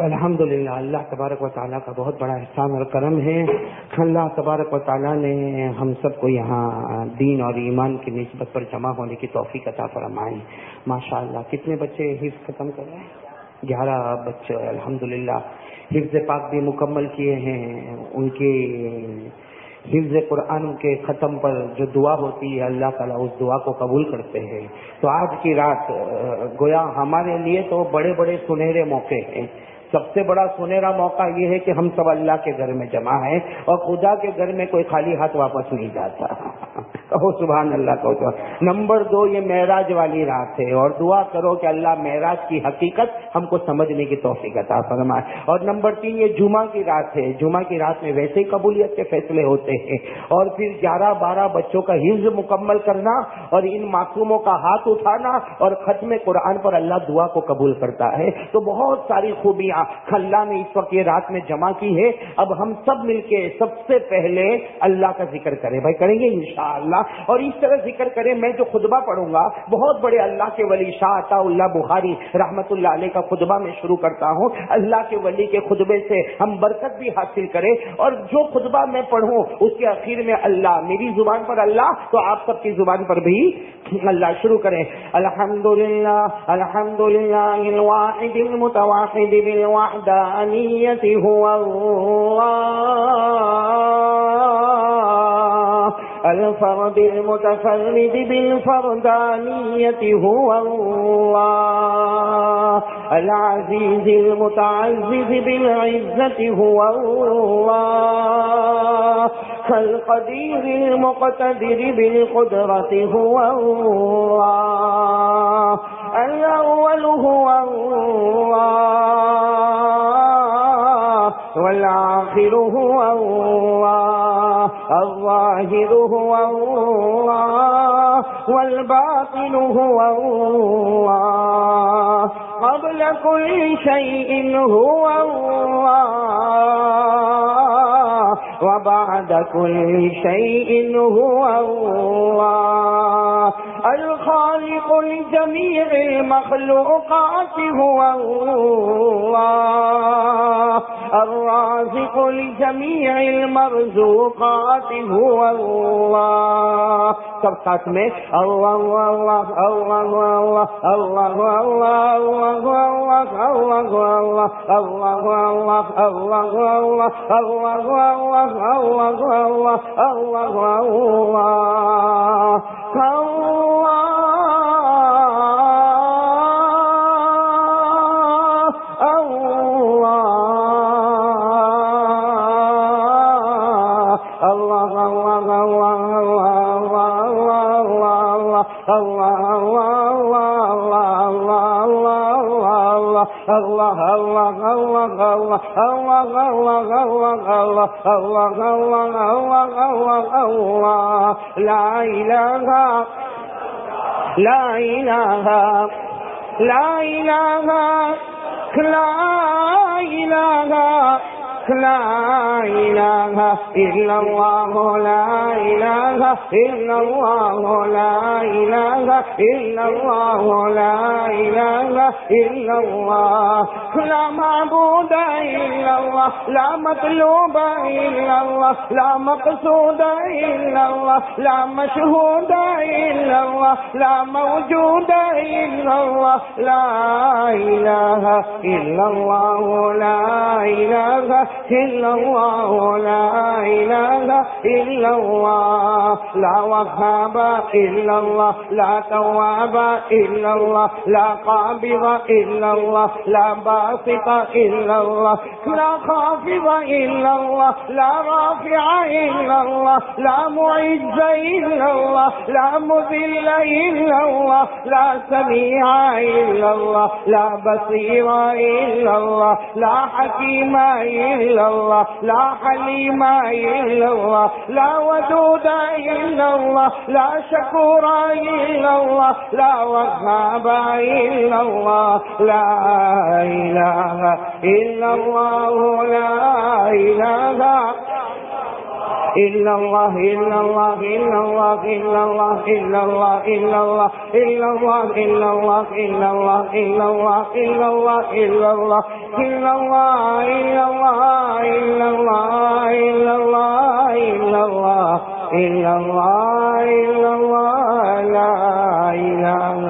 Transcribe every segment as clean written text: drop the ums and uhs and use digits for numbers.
الحمدللہ، اللہ تبارک و تعالیٰ کا بہت بڑا احسان اور کرم ہے۔ اللہ تبارک و تعالیٰ نے ہم سب کو یہاں دین اور ایمان کی نسبت پر جمع ہونے کی توفیق عطا فرمائی۔ ماشاءاللہ، کتنے بچے حفظ ختم کر رہے ہیں؟ 11 بچے الحمدللہ حفظ پاک بھی مکمل کیے ہیں۔ ان کے حفظ قرآن کے ختم پر جو دعا ہوتی ہے، اللہ تعالیٰ اس دعا کو قبول کرتے ہیں۔ تو آج کی رات گویا ہمارے لیے تو بڑے بڑے سنہرے موقع ہیں۔ سب سے بڑا سنہرا موقع یہ ہے کہ ہم سب اللہ کے گھر میں جمع ہیں، اور خدا کے گھر میں کوئی خالی ہاتھ واپس نہیں جاتا۔ کہو سبحان اللہ کو۔ نمبر 2، یہ معراج والی رات ہے، اور دعا کرو کہ اللہ معراج کی حقیقت ہم کو سمجھنے کی توفیق عطا فرمائے۔ اور نمبر 3، یہ جمعہ کی رات ہے۔ جمعہ کی رات میں ویسے ہی قبولیت کے فیصلے ہوتے ہیں، اور پھر 11-12 بچوں کا حفظ مکمل کرنا، اور ان معصوموں کا ہاتھ اٹھانا، اور ختم قرآن پر اللہ دعا کو قبول کرتا ہے۔ تو بہت ساری خوبیاں اللہ نے اس وقت یہ رات میں جمع کی ہے۔ اب ہم سب مل کے سب سے پہلے اللہ کا ذکر کریں، بھائی کریں گے انشاءاللہ، اور اس طرح ذکر کریں۔ میں جو خطبہ پڑھوں گا، بہت بڑے اللہ کے ولی شاہ عطا اللہ بخاری رحمت اللہ علیہ کا خطبہ میں شروع کرتا ہوں۔ اللہ کے ولی کے خطبے سے ہم برکت بھی حاصل کریں، اور جو خطبہ میں پڑھوں اس کے اخیر میں اللہ، میری زبان پر اللہ تو آپ سب کی زبان پر بھی اللہ۔ شروع کریں۔ الحمدللہ الحمدللہ الواحد المتواحد بالوحدانیت هو اللہ، الفرد المتفرد بالفردانیت هو اللہ، العزیز المتعزز بالعزت هو اللہ، القدیر المقتدر بالقدرت هو اللہ، الاول هو اللہ، والآخر هو اللہ، الظاہر هو اللہ، والباطن هو اللہ، قبل كل شيء هو الله، وبعد كل شيء هو الله، الخالق لجميع المخلوقات هو الله، الرازق لجميع المرزوقات هو الله۔ سب ساتھ میں اللہ اللہ اللہ اللہ اللہ اللہ اللہ اللہ لا إله إلا الله، لا إله إلا الله، لا إله إلا الله، لا إله إلا الله، لا معبود إلا الله، لا مطلوب إلا الله، لا مقصود إلا الله، لا مشهود إلا الله، لا موجود إلا الله، لا إله إلا الله، لا إله إلا الله، لا إله إلا الله، لا وهاب إلا الله، لا تواب إلا الله، لا قابض إلا الله، لا باسط إلا الله، لا خافض إلا الله، لا رافع إلا الله، لا معز إلا الله، لا مذل إلا الله، لا سميع إلا الله، لا بصير إلا الله، لا حكيم إلا الله، لا حليم إلا الله، لا ودود إلا الله، لا شكور إلا الله، لا وهاب إلا الله، لا إله إلا الله، لا إله إلا الله إلا الله إلا الله إلا الله إلا الله إلا الله إلا الله إلا الله إلا الله إلا الله إلا الله إلا الله إلا الله إلا الله إلا الله إلا الله إلا الله إلا الله إلا الله لا إله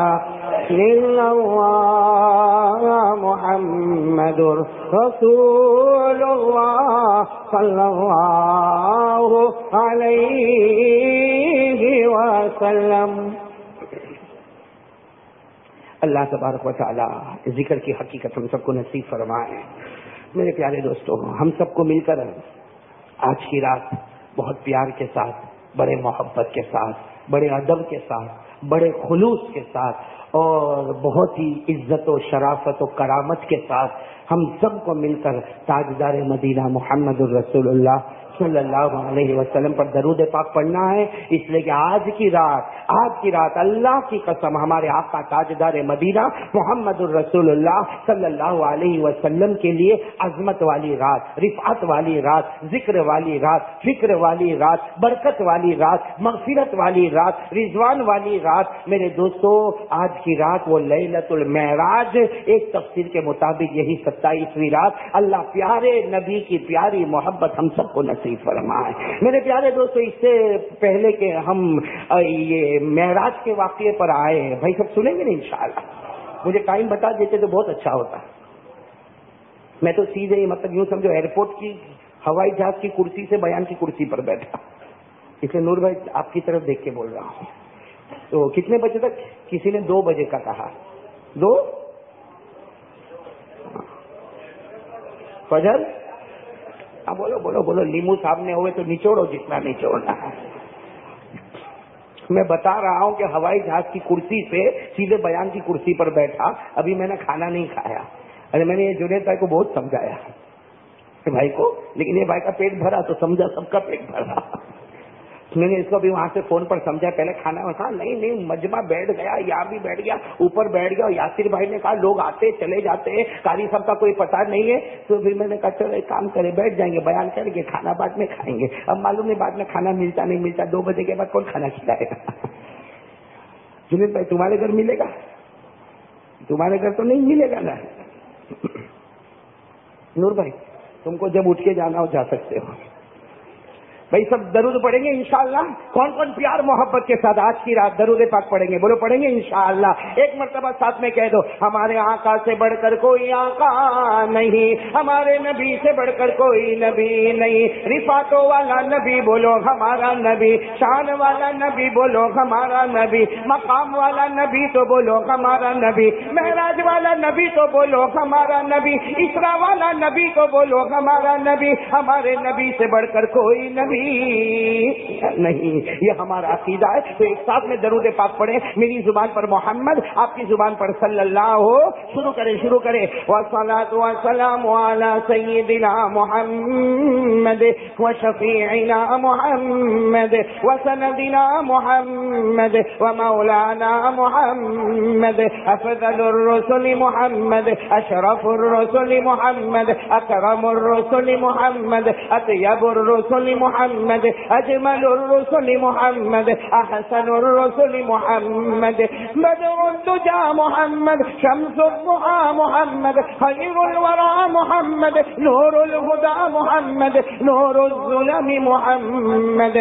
إلا الله محمد رسول الله صلى الله عليه وسلم. اللہ تبارک و تعالی ذکر کی حقیقت ہم سب کو نصیب فرمائے. میرے پیارے دوستوں، ہم سب کو مل کر آج کی رات بہت پیار کے ساتھ، بڑے محبت کے ساتھ، بڑے ادب کے ساتھ، بڑے خلوص کے ساتھ اور بہت ہی عزت و شرافت و کرامت کے ساتھ ہم سب کو مل کر تاجدار مدینہ محمد الرسول اللہ صلی اللہ علیہ وسلم پر درود پاک پڑھنا ہے. اس لیے کہ آج کی رات اللہ کی قسم ہمارے آقا تاجدار مدینہ محمد الرسول اللہ صلی اللہ علیہ وسلم کے لیے عظمت والی رات، رفعت والی رات، ذکر والی رات، فکر والی رات، برکت والی رات، مغفرت والی رات، رضوان والی رات. میرے دوستو، آج کی رات وہ لیلۃ المعراج، ایک تفسیر کے مطابق یہی 27ویں رات. اللہ پیارے نبی کی پیاری محبت ہم سب کو نصیب فرمائے. میرے پیارے دوستو، اس سے پہلے کہ ہم یہ معراج کے واقعے پر آئے ہیں، بھائی سب سنیں گے نا انشاءاللہ. مجھے ٹائم بتا دیتے تو بہت اچھا ہوتا. میں تو سیدھے مطلب یوں سمجھو ایئرپورٹ کی ہوائی جہاز کی کرسی سے بیان کی کرسی پر بیٹھا. اس لیے نور بھائی آپ کی طرف دیکھ کے بول رہا ہوں. تو کتنے بجے تک؟ کسی نے 2 بجے کا کہا. 2 فجر. بولو بولو بولو، لیمو سامنے ہوئے تو نچوڑو جتنا نچوڑنا ہے. میں بتا رہا ہوں کہ ہوائی جہاز کی کرسی سے سیدھے بیان کی کرسی پر بیٹھا. ابھی میں نے کھانا نہیں کھایا. ارے میں نے یہ جنید بھائی کو بہت سمجھایا بھائی کو، لیکن یہ بھائی کا پیٹ بھرا تو سمجھا سب کا پیٹ بھرا. میں نے اس کو بھی وہاں سے فون پر سمجھا. پہلے کھانا میں کہا نہیں مجمع بیٹھ گیا، یہاں بھی بیٹھ گیا، اوپر بیٹھ گیا. یاسر بھائی نے کہا لوگ آتے چلے جاتے ہیں، قاری صاحب کا کوئی پتہ نہیں ہے. تو پھر میں نے کہا چلو ایک کام کرے، بیٹھ جائیں گے، بیان کریں گے، کھانا بعد میں کھائیں گے. اب معلوم نہیں بعد میں کھانا ملتا نہیں ملتا. 2 بجے کے بعد کون کھانا کھلائے گا؟ جنید بھائی تمہارے گھر ملے گا؟ تمہارے گھر تو نہیں ملے گا نا. نور بھائی تم کو جب اٹھ کے جانا ہو جا سکتے ہو. بھائی سب درود پڑھیں گے انشاءاللہ. کون کون پیار محبت کے ساتھ آج کی رات درود پاک پڑھیں گے؟ بولو پڑھیں گے انشاءاللہ. ایک مرتبہ ساتھ میں کہہ دو، ہمارے آقا سے بڑھ کر کوئی آقا نہیں، ہمارے نبی سے بڑھ کر کوئی نبی نہیں. رفاتوں والا نبی بولو ہمارا نبی، شان والا نبی بولو ہمارا نبی، مقام والا نبی تو بولو ہمارا نبی، معراج والا نبی تو بولو ہمارا نبی، اسراء والا نبی تو بولو ہمارا نبی. ہمارے نبی سے بڑھ کر کوئی نبی نہیں، یہ ہمارا عقیدہ ہے. تو ایک ساتھ میں درود پاک پڑھیں. میری زبان پر محمد، آپ کی زبان پر صلی اللہ ہو. شروع کریں. والصلاۃ والسلام علی سیدنا محمد وشفیعنا محمد وسندنا محمد ومولانا محمد افضل الرسل محمد اشرف الرسل محمد اکرم الرسل محمد اطیب الرسل محمد اجمل الرسل محمد احسن الرسل محمد بدر الدجى محمد شمس الضحى محمد خير الورى محمد نور الهدى محمد نور الظلم محمد.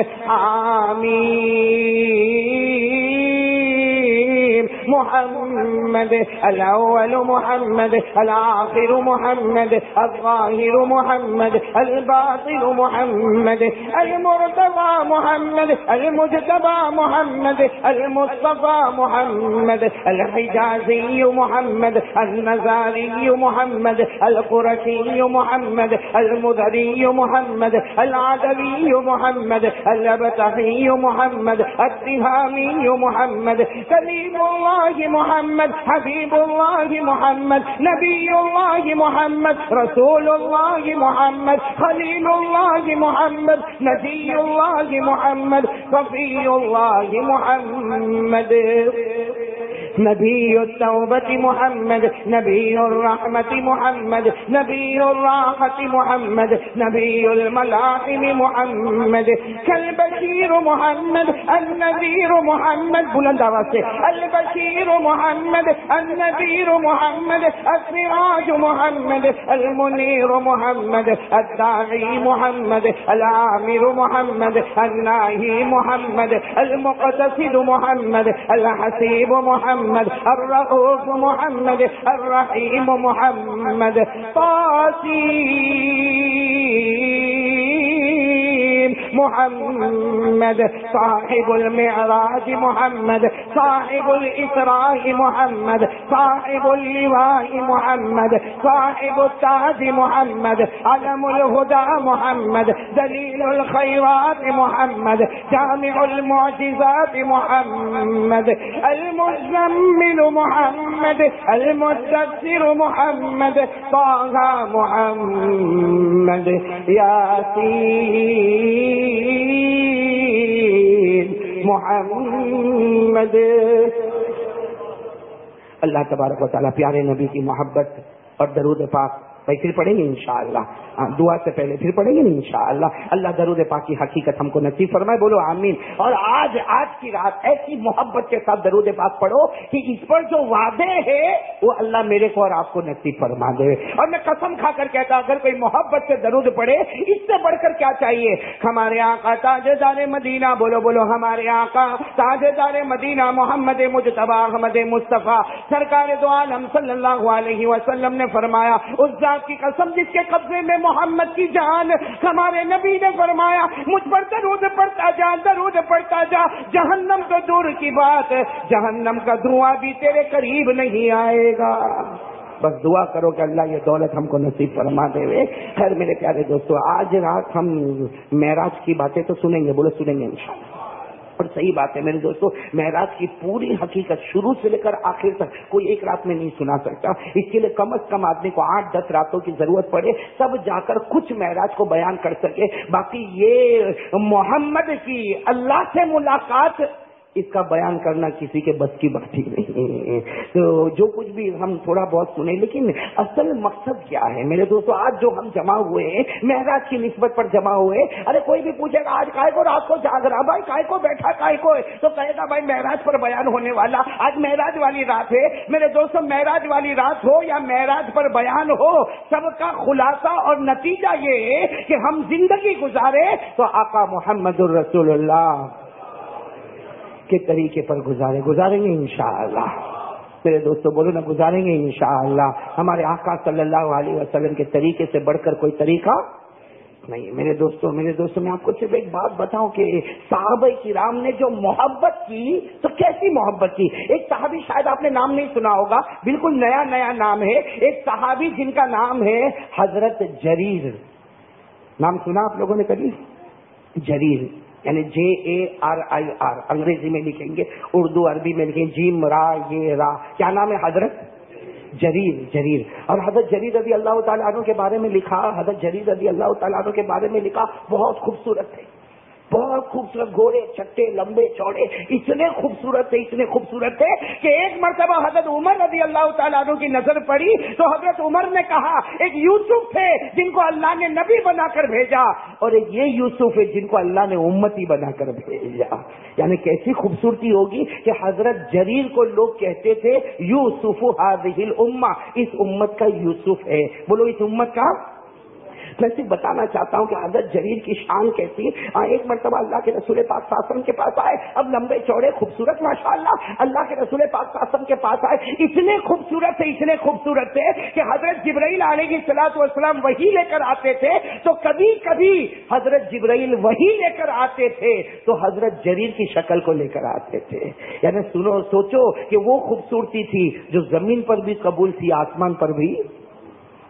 آمين. محمد الاول محمد الآخر محمد الظاهر محمد الباطن محمد المرتضى محمد المجتبى محمد المصطفى محمد الحجازي محمد النزاري محمد القرشي محمد المذري محمد العدوي محمد الابتحي محمد التهامي محمد كليم الله محمد حبيب الله محمد نبي الله محمد رسول الله محمد خليل الله محمد نبي الله محمد صفي الله محمد. نبی التوبة محمد، نبی الرحمة محمد، نبی الراحة محمد، نبی الملاحم محمد، کالبشیر محمد، النذیر محمد، بلند آواز سے، البشیر محمد، النذیر محمد، السراج محمد، المنیر محمد، الداعی محمد، العامر محمد، الناہی محمد، المقتصد محمد، الحسیب محمد، الرؤوف محمد، الرحیم محمد، محمد، صاحب المعراج محمد، صاحب الاسراء محمد، صاحب اللواء محمد، صاحب التاج محمد، علم الهدى محمد، دلیل الخیرات محمد، جامع المعجزات محمد، المزمل محمد، المدثر محمد، طه محمد، یاسین محمد. اللہ تبارک و تعالیٰ پیارے نبی کی محبت اور درود پاک پھر پڑھیں گے انشاءاللہ. دعا سے پہلے پھر پڑھیں گے انشاءاللہ. اللہ درود پاک کی حقیقت ہم کو نصیب فرمائے. بولو آمین. اور آج کی رات ایسی محبت کے ساتھ درود پاک پڑھو کہ اس پر جو وعدے ہیں وہ اللہ میرے کو اور آپ کو نصیب فرما دے. اور میں قسم کھا کر کہتا ہوں اگر کوئی محبت سے درود پڑھے اس سے بڑھ کر کیا چاہیے. ہمارے آقا تاجدار مدینہ، بولو بولو، ہمارے آقا تاجدار مدینہ محمد مجتبی احمد مصطفیٰ سرکار دو عالم صلی اللہ علیہ وسلم نے فرمایا، اس ذات کی قسم جس کے قبضے میں محمد کی جان، ہمارے نبی نے فرمایا مجھ پر درود پڑھتا جا، درود پڑھتا جا، جہنم تو دور کی بات، جہنم کا دھواں بھی تیرے قریب نہیں آئے گا. بس دعا کرو کہ اللہ یہ دولت ہم کو نصیب فرما دے. خیر میرے پیارے دوستو، آج رات ہم معراج کی باتیں تو سنیں گے، بولو سنیں گے انشاءاللہ. اور صحیح بات ہے میرے دوستو، معراج کی پوری حقیقت شروع سے لے کر آخر تک کوئی ایک رات میں نہیں سنا سکتا. اس کے لیے کم از کم آدمی کو 8-10 راتوں کی ضرورت پڑے تب جا کر کچھ معراج کو بیان کر سکے. باقی یہ محمد کی اللہ سے ملاقات، اس کا بیان کرنا کسی کے بس کی بات ہی نہیں. تو جو کچھ بھی ہم تھوڑا بہت سنیں، لیکن اصل مقصد کیا ہے میرے دوستو؟ آج جو ہم جمع ہوئے ہیں معراج کی نسبت پر جمع ہوئے. ارے کوئی بھی پوچھے گا آج کائے کو رات کو جاگ رہا، بھائی کائے کو بیٹھا، کائے کو، تو کہے گا بھائی معراج پر بیان ہونے والا. آج معراج والی رات ہے میرے دوستو. معراج والی رات ہو یا معراج پر بیان ہو، سب کا خلاصہ اور نتیجہ یہ ہے کہ ہم زندگی گزارے تو آقا محمد الرسول اللہ کے طریقے پر گزاریں گے انشاءاللہ. میرے دوستو بولو نا، گزاریں گے انشاءاللہ. ہمارے آقا صلی اللہ علیہ وسلم کے طریقے سے بڑھ کر کوئی طریقہ نہیں. میرے دوستو میں آپ کو صرف ایک بات بتاؤں کہ صحابہ کرام نے جو محبت کی تو کیسی محبت کی. ایک صحابی شاید آپ نے نام نہیں سنا ہوگا، بالکل نیا نام ہے. ایک صحابی جن کا نام ہے حضرت جریر. نام سنا آپ لوگوں نے کبھی؟ جریر یعنی JARIR، انگریزی میں لکھیں گے، اردو عربی میں لکھیں جیم را یہ را. کیا نام ہے؟ حضرت جریر. اور حضرت جریر رضی اللہ تعالیٰ عنہ کے بارے میں لکھا، حضرت جریر رضی اللہ تعالیٰ عنہ کے بارے میں لکھا بہت خوبصورت تھے، بہت خوبصورت، گھوڑے چٹے لمبے چوڑے، اتنے خوبصورت تھے کہ ایک مرتبہ حضرت عمر رضی اللہ تعالیٰ عنہ کی نظر پڑی تو حضرت عمر نے کہا ایک یوسف تھے جن کو اللہ نے نبی بنا کر بھیجا، اور ایک یہ یوسف ہے جن کو اللہ نے امتی بنا کر بھیجا. یعنی کیسی خوبصورتی ہوگی کہ حضرت جریر کو لوگ کہتے تھے یوسف هذه الامہ، اس امت کا یوسف ہے. بولو اس امت کا. میں صرف بتانا چاہتا ہوں کہ حضرت جریر کی شان کیسی. ایک مرتبہ اللہ کے رسول پاک صلی اللہ علیہ وسلم کے پاس آئے، اب لمبے چوڑے خوبصورت ماشاءاللہ اللہ کے رسول پاک صلی اللہ علیہ وسلم کے پاس آئے. اتنے خوبصورت تھے کہ حضرت جبرائیل علیہ الصلوۃ والسلام وحی لے کر آتے تھے تو کبھی کبھی حضرت جبرائیل وحی لے کر آتے تھے تو حضرت جریر کی شکل کو لے کر آتے تھے. یعنی سوچو کہ وہ خوبصورتی تھی جو زمین پر بھی قبول تھی، آسمان پر بھی.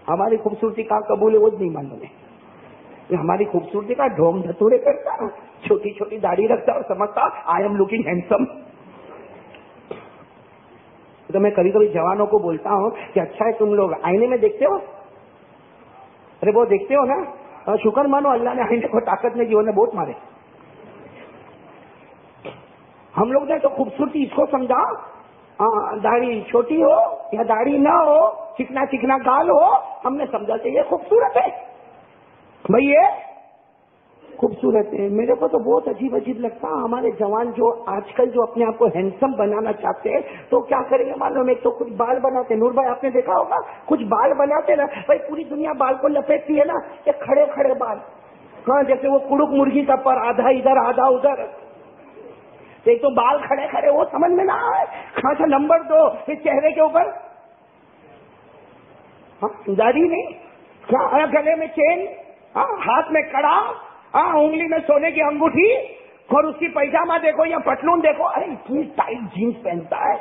ہماری خوبصورتی کہاں قبول ہے وہ نہیں معلوم ہے. ہماری خوبصورتی کا ڈھونگ دھتوڑے کرتا، چھوٹی چھوٹی داڑھی رکھتا اور سمجھتا آئی ایم لوکنگ ہینڈسم. تو میں کبھی کبھی جوانوں کو بولتا ہوں کہ اچھا ہے تم لوگ آئینے میں دیکھتے ہو، ارے وہ دیکھتے ہو نا، شکر مانو اللہ نے آئینے کو طاقت میں جیوں نے بہت مارے. ہم لوگ نے تو خوبصورتی اس کو سمجھا داڑھی چھوٹی ہو یا داڑھی نہ ہو، چکنا چکنا گال ہو، ہم نے سمجھا کہ یہ خوبصورت ہے. بھائی یہ خوبصورت ہے. میرے کو تو بہت عجیب عجیب لگتا ہے ہمارے جوان جو آج کل جو اپنے آپ کو ہینڈسم بنانا چاہتے ہیں تو کیا کریں گے معلوم ہے؟ تو کچھ بال بناتے. نور بھائی آپ نے دیکھا ہوگا کچھ بال بناتے نا بھائی، پوری دنیا بال کو لپیٹتی ہے نا، یہ کھڑے کھڑے بال. ہاں جیسے وہ کڑک مرغی کا پر، آدھا ادھر آدھا ادھر. ایک تو بال کھڑے کھڑے، وہ سمجھ میں نہ آئے. کہاں سے نمبر 2 اس چہرے کے اوپر داڑھی نہیں، کیا گلے میں چین، ہاتھ میں کڑا، انگلی میں سونے کی انگوٹھی، اور اس کی پیجامہ دیکھو یا پتلون دیکھو، ارے اتنی ٹائٹ جینس پہنتا ہے.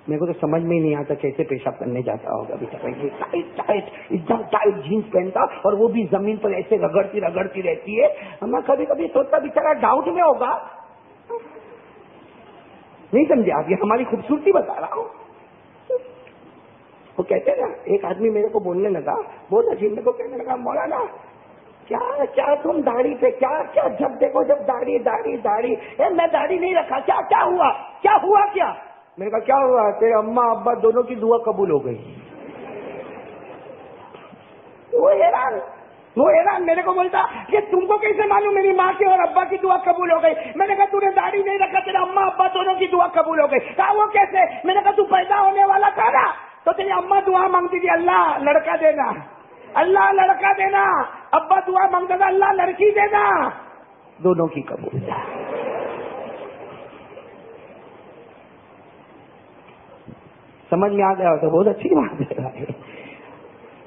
میرے کو تو سمجھ میں ہی نہیں آتا کیسے پیشاب کرنے جاتا ہوگا ٹائٹ ایک دم ٹائٹ جینس پہنتا، اور وہ بھی زمین پر ایسے رگڑتی رگڑتی رہتی ہے. میں کبھی کبھی سوچتا بیچارہ ڈاؤٹ میں ہوگا. نہیں سمجھے آپ؟ یہ ہماری خوبصورتی بتا رہا ہوں. وہ کہتے نا، ایک آدمی میرے کو بولنے لگا بہت عجیب، میرے کو کہنے لگا مولانا کیا کیا تم داڑھی پہ کیا کیا جب دیکھو جب داڑھی داڑھی داڑھی. میں داڑھی نہیں رکھا. کیا کیا ہوا کیا ہوا کیا؟ میں نے کہا کیا ہوا؟ تیرے اماں ابا دونوں کی دعا قبول ہو گئی. وہ حیران میرے کو بولتا کہ تم کو کیسے معلوم میری ماں کی اور ابا کی دعا قبول ہو گئی؟ میں نے کہا تو نے داڑھی نہیں رکھا، تیرے اماں ابا دونوں کی دعا قبول ہو گئی. کہا وہ کیسے؟ میں نے کہا تو پیدا ہونے والا تھا نا، تو تیری اماں دعا مانگتی تھی اللہ لڑکا دینا، اللہ لڑکا دینا. ابا دعا مانگتا تھا اللہ لڑکی دینا. دونوں کی قبول. سمجھ میں آ گیا تو بہت اچھی بات ہے.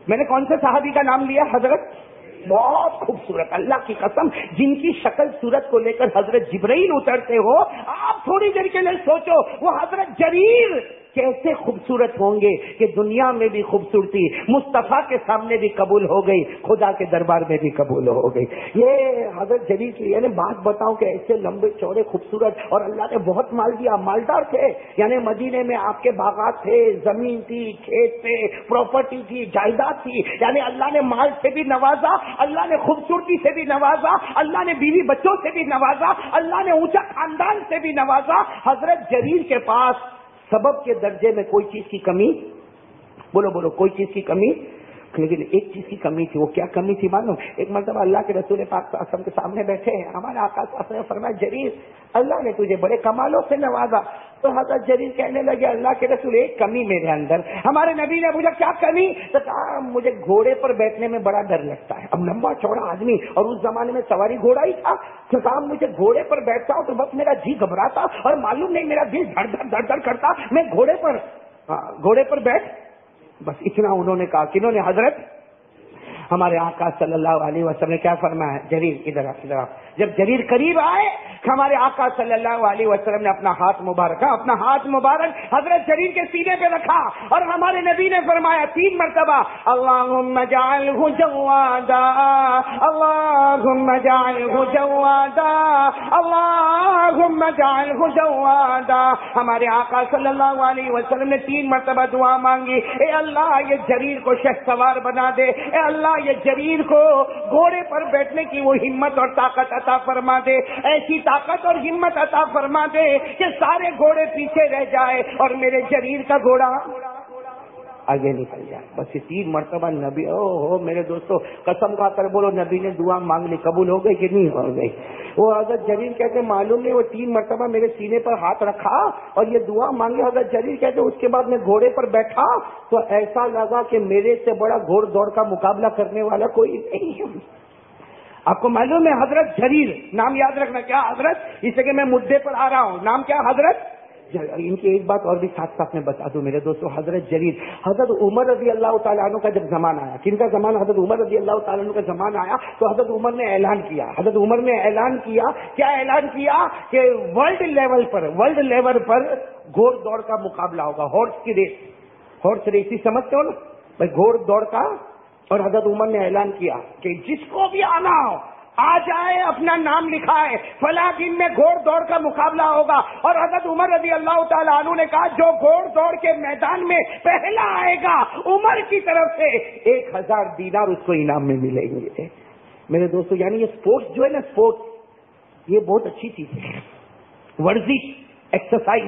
میں نے کون سے صحابی کا نام لیا؟ حضرت، بہت خوبصورت، اللہ کی قسم جن کی شکل صورت کو لے کر حضرت جبرائیل اترتے ہو، آپ تھوڑی دیر کے لیے سوچو وہ حضرت جریر کیسے خوبصورت ہوں گے کہ دنیا میں بھی خوبصورتی مصطفیٰ کے سامنے بھی قبول ہو گئی، خدا کے دربار میں بھی قبول ہو گئی. یہ حضرت جریر کی یعنی بات بتاؤں کہ ایسے لمبے چوڑے خوبصورت، اور اللہ نے بہت مال دیا، مالدار تھے. یعنی مدینے میں آپ کے باغات تھے، زمین تھی، کھیت تھے، پراپرٹی تھی، جائیداد تھی. یعنی اللہ نے مال سے بھی نوازا، اللہ نے خوبصورتی سے بھی نوازا، اللہ نے بیوی بچوں سے بھی نوازا، اللہ نے اونچا خاندان سے بھی نوازا. حضرت جریر کے پاس سبب کے درجے میں کوئی چیز کی کمی، بولو کوئی چیز کی کمی، لیکن ایک چیز کی کمی تھی. وہ کیا کمی تھی معلوم؟ ایک مرتبہ اللہ کے رسول پاک صلی اللہ علیہ وسلم کے سامنے بیٹھے ہیں، ہمارے آقا صلی اللہ علیہ وسلم نے فرمایا جریر اللہ نے تجھے بڑے کمالوں سے نوازا. تو حضرت جریر کہنے لگے اللہ کے رسول ایک کمی میرے اندر. ہمارے نبی نے پوچھا کیا کمی؟ تو کہا مجھے گھوڑے پر بیٹھنے میں بڑا ڈر لگتا ہے. اب لمبا چوڑا آدمی اور اس زمانے میں سواری گھوڑا ہی تھا. تو کہا مجھے گھوڑے پر بیٹھتا ہوں تو بس میرا جی گھبراتا اور معلوم نہیں میرا دل دھڑ دھڑ دھڑ کرتا. میں گھوڑے پر بیٹھ، بس اتنا انہوں نے کہا. کنہوں نے؟ حضرت ہمارے آقا صلی اللہ علیہ وسلم نے کیا فرمایا؟ جریر ادھر آ. جب جریر قریب آئے ہمارے آقا صلی اللہ علیہ وسلم نے اپنا ہاتھ مبارک حضرت جریر کے سینے پہ رکھا اور ہمارے نبی نے فرمایا 3 مرتبہ اللہم اجعلہ جوادا، اللہم اجعلہ جوادا، اللہم اجعلہ جوادا. ہمارے آقا صلی اللہ علیہ وسلم نے 3 مرتبہ دعا مانگی، اے اللہ یہ جریر کو شہ سوار بنا دے، اے اللہ یہ جریر کو گھوڑے پر بیٹھنے کی وہ ہمت اور طاقت عطا فرما دے، ایسی طاقت اور ہمت عطا فرما دے کہ سارے گھوڑے پیچھے رہ جائے اور میرے جریر کا گھوڑا آگے نکل جائے. بس یہ 3 مرتبہ نبی، ہو میرے دوستو قسم کھا کر بولو نبی نے دعا مانگ لی، قبول ہو گئی کہ نہیں ہو گئی؟ وہ حضرت جریر کہتے معلوم نہیں وہ 3 مرتبہ میرے سینے پر ہاتھ رکھا اور یہ دعا مانگی. حضرت جریر کہتے اس کے بعد میں گھوڑے پر بیٹھا تو ایسا لگا کہ میرے سے بڑا گھوڑ دوڑ کا مقابلہ کرنے والا کوئی نہیں ہے. آپ کو معلوم ہے حضرت جریر نام یاد رکھنا. کیا حضرت؟ اس لیے کہ میں مدعے پر آ رہا ہوں. نام کیا حضرت؟ ان کی ایک بات اور بھی ساتھ ساتھ میں بتا دوں میرے دوستو. حضرت جریر، حضرت عمر رضی اللہ تعالیٰ عنہ کا جب زمانہ آیا، کن کا زمانہ؟ حضرت عمر رضی اللہ تعالیٰ عنہ کا زمانہ آیا تو حضرت عمر نے اعلان کیا. کیا اعلان کیا کہ ورلڈ لیول پر گھوڑ دوڑ کا مقابلہ ہوگا. ہارس ریس سمجھتے ہو نا بھائی، گھوڑ دوڑ کا. اور حضرت عمر نے اعلان کیا کہ جس کو بھی آنا ہو آ جائے، اپنا نام لکھائے، فلاں دن میں گھوڑ دوڑ کا مقابلہ ہوگا. اور حضرت عمر رضی اللہ تعالیٰ عنہ نے کہا جو گھوڑ دوڑ کے میدان میں پہلا آئے گا عمر کی طرف سے 1000 دینار اس کو انعام میں ملیں گے. میرے دوستو یعنی یہ سپورٹس جو ہے نا، سپورٹس یہ بہت اچھی چیز ہے. ورزش، ایکسرسائز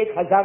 1000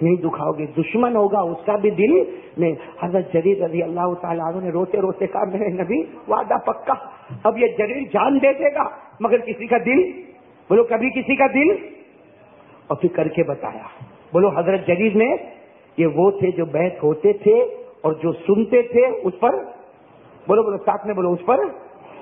نہیں دکھاؤ گے، دشمن ہوگا اس کا بھی دل نہیں. حضرت جریر رضی اللہ تعالیٰ عنہ نے روتے روتے کہا میرے نبی وعدہ پکا، اب یہ جریر جان دے دے گا مگر کسی کا دل، بولو کبھی کسی کا دل. اور پھر کر کے بتایا. بولو حضرت جریر نے، یہ وہ تھے جو بیعت ہوتے تھے اور جو سنتے تھے اس پر، بولو بولو ساتھ میں بولو اس پر.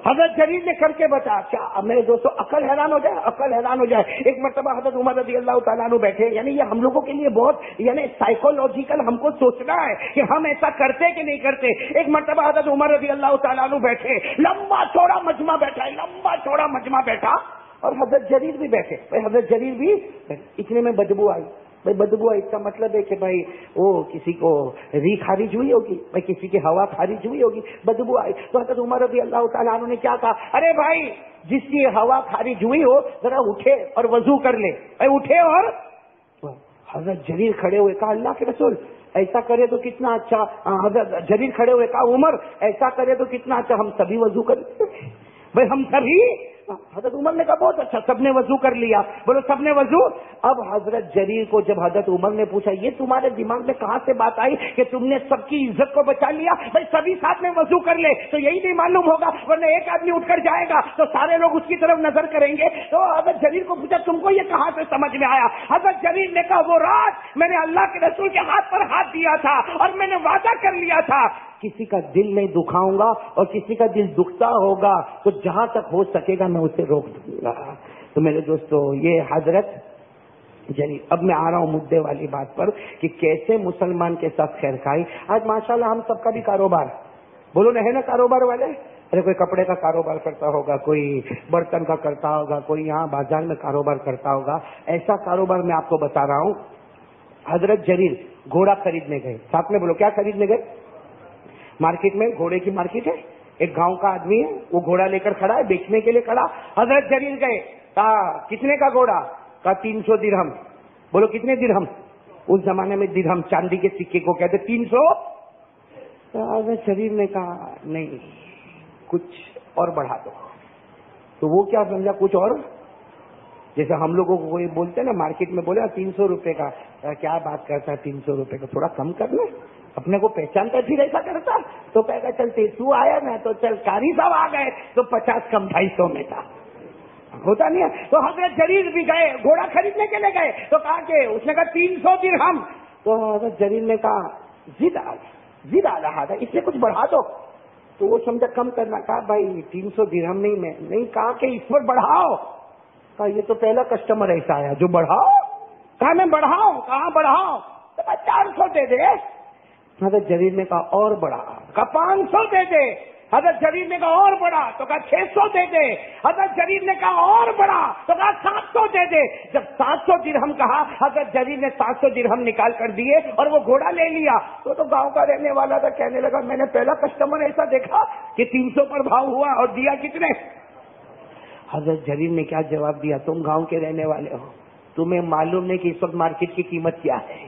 حضرت جریر نے کر کے بتا. کیا میرے دوستو عقل حیران ہو جائے، عقل حیران ہو جائے. ایک مرتبہ حضرت عمر رضی اللہ تعالیٰ عنہ بیٹھے، یعنی یہ ہم لوگوں کے لیے بہت یعنی سائیکولوجیکل ہم کو سوچنا ہے کہ ہم ایسا کرتے کہ نہیں کرتے. ایک مرتبہ حضرت عمر رضی اللہ تعالیٰ عنہ بیٹھے، لمبا چوڑا مجمع بیٹھا ہے، لمبا چوڑا مجمع بیٹھا اور حضرت جریر بھی بیٹھے. حضرت جریر بھی اتنے میں بدبو آئی. بھائی بدبو اس کا مطلب ہے کہ بھائی وہ کسی کو ری خارج ہوئی ہوگی، بھائی کسی کی ہوا خارج ہوئی ہوگی، بدبو آئی. تو حضرت عمر رضی اللہ تعالیٰ عنہ نے کیا کہا، ارے بھائی جس کی ہوا خارج ہوئی ہو ذرا اٹھے اور وضو کر لے. بھائی اٹھے اور حضرت جریر کھڑے ہوئے کہا اللہ کے رسول ایسا کرے تو کتنا اچھا. حضرت جریر کھڑے ہوئے کہا عمر ایسا کرے تو کتنا اچھا، ہم سبھی وضو کریں. بھائی ہم سبھی، حضرت عمر نے کہا بہت اچھا، سب نے وضو کر لیا. بولو سب نے وضو. اب حضرت جریر کو جب حضرت عمر نے پوچھا یہ تمہارے دماغ میں کہاں سے بات آئی کہ تم نے سب کی عزت کو بچا لیا، بھائی سبھی ساتھ میں وضو کر لے، تو یہی نہیں معلوم ہوگا ورنہ ایک آدمی اٹھ کر جائے گا تو سارے لوگ اس کی طرف نظر کریں گے. تو حضرت جریر کو پوچھا تم کو یہ کہاں سے سمجھ میں آیا. حضرت جریر نے کہا وہ رات میں نے اللہ کے رسول کے ہاتھ پر ہاتھ دیا تھا اور میں نے وعدہ کر لیا تھا کسی کا دل نہیں دکھاؤں گا، اور کسی کا دل دکھتا ہوگا تو جہاں تک ہو سکے گا میں اسے روک دوں گا. تو میرے دوستو یہ حضرت جریر. اب میں آ رہا ہوں مدعے والی بات پر کہ کیسے مسلمان کے ساتھ خیر خائی. آج ماشاءاللہ ہم سب کا بھی کاروبار، بولو نہ ہے نا کاروبار والے. ارے کوئی کپڑے کا کاروبار کرتا ہوگا، کوئی برتن کا کرتا ہوگا، کوئی یہاں بازار میں کاروبار کرتا ہوگا. ایسا کاروبار میں آپ کو بتا رہا ہوں. حضرت جریر گھوڑا خریدنے گئے. ساتھ میں بولو کیا خریدنے گئے. مارکیٹ میں گھوڑے کی مارکیٹ ہے، ایک گاؤں کا آدمی ہے وہ گھوڑا لے کر کھڑا ہے بیچنے کے لیے کھڑا. حضرت جریر گئے، کہا کتنے کا گھوڑا، کہا 300 درہم. بولو کتنے درہم. اس زمانے میں درہم چاندی کے سکے کو کہتے 300. حضرت جریر نے کہا نہیں کچھ اور بڑھا دو. تو وہ کیا سمجھا کچھ اور، جیسے ہم لوگوں کو کوئی بولتے ہیں نا مارکیٹ میں بولے 300 روپے کا، کیا بات کرتا ہے 300 روپے کا، تھوڑا کم کر لیں. اپنے کو پہچانتا پھر ایسا کرتا تو کہے گا چل تو آیا نا تو چل قاری صاحب آ گئے تو 50 کم 250 میں تھا. ہوتا نہیں ہے. تو حضرت جریر بھی گئے گھوڑا خریدنے کے لیے گئے تو کہا کہ اس نے کہا 300 درہم. تو حضرت جریر نے کہا ضد آ رہا تھا اس سے کچھ بڑھا دو. تو وہ سمجھا کم کرنا. کہا بھائی 300 درہم نہیں، میں نہیں کہا کہ اس پر بڑھاؤ. کہا یہ تو پہلا کسٹمر ایسا آیا جو بڑھاؤ. کہا میں بڑھاؤں. کہاں بڑھاؤں. تو 400 دے دے. حضرت جریر نے کہا اور بڑھا. کہا 500 دے دے. حضرت جریر نے کہا اور بڑھا تو کہا 600 دے دے. حضرت جریر نے کہا اور بڑھا تو کہا 700 دے دے. جب 700 درہم کہا حضرت جریر نے 700 درہم نکال کر دیے اور وہ گھوڑا لے لیا. تو گاؤں کا رہنے والا تھا، کہنے لگا میں نے پہلا کسٹمر ایسا دیکھا کہ 300 پر بھاؤ ہوا اور دیا کتنے. حضرت جریر نے کیا جواب دیا، تم گاؤں کے رہنے والے ہو، تمہیں معلوم نہیں کہ اس وقت مارکیٹ کی قیمت کیا ہے.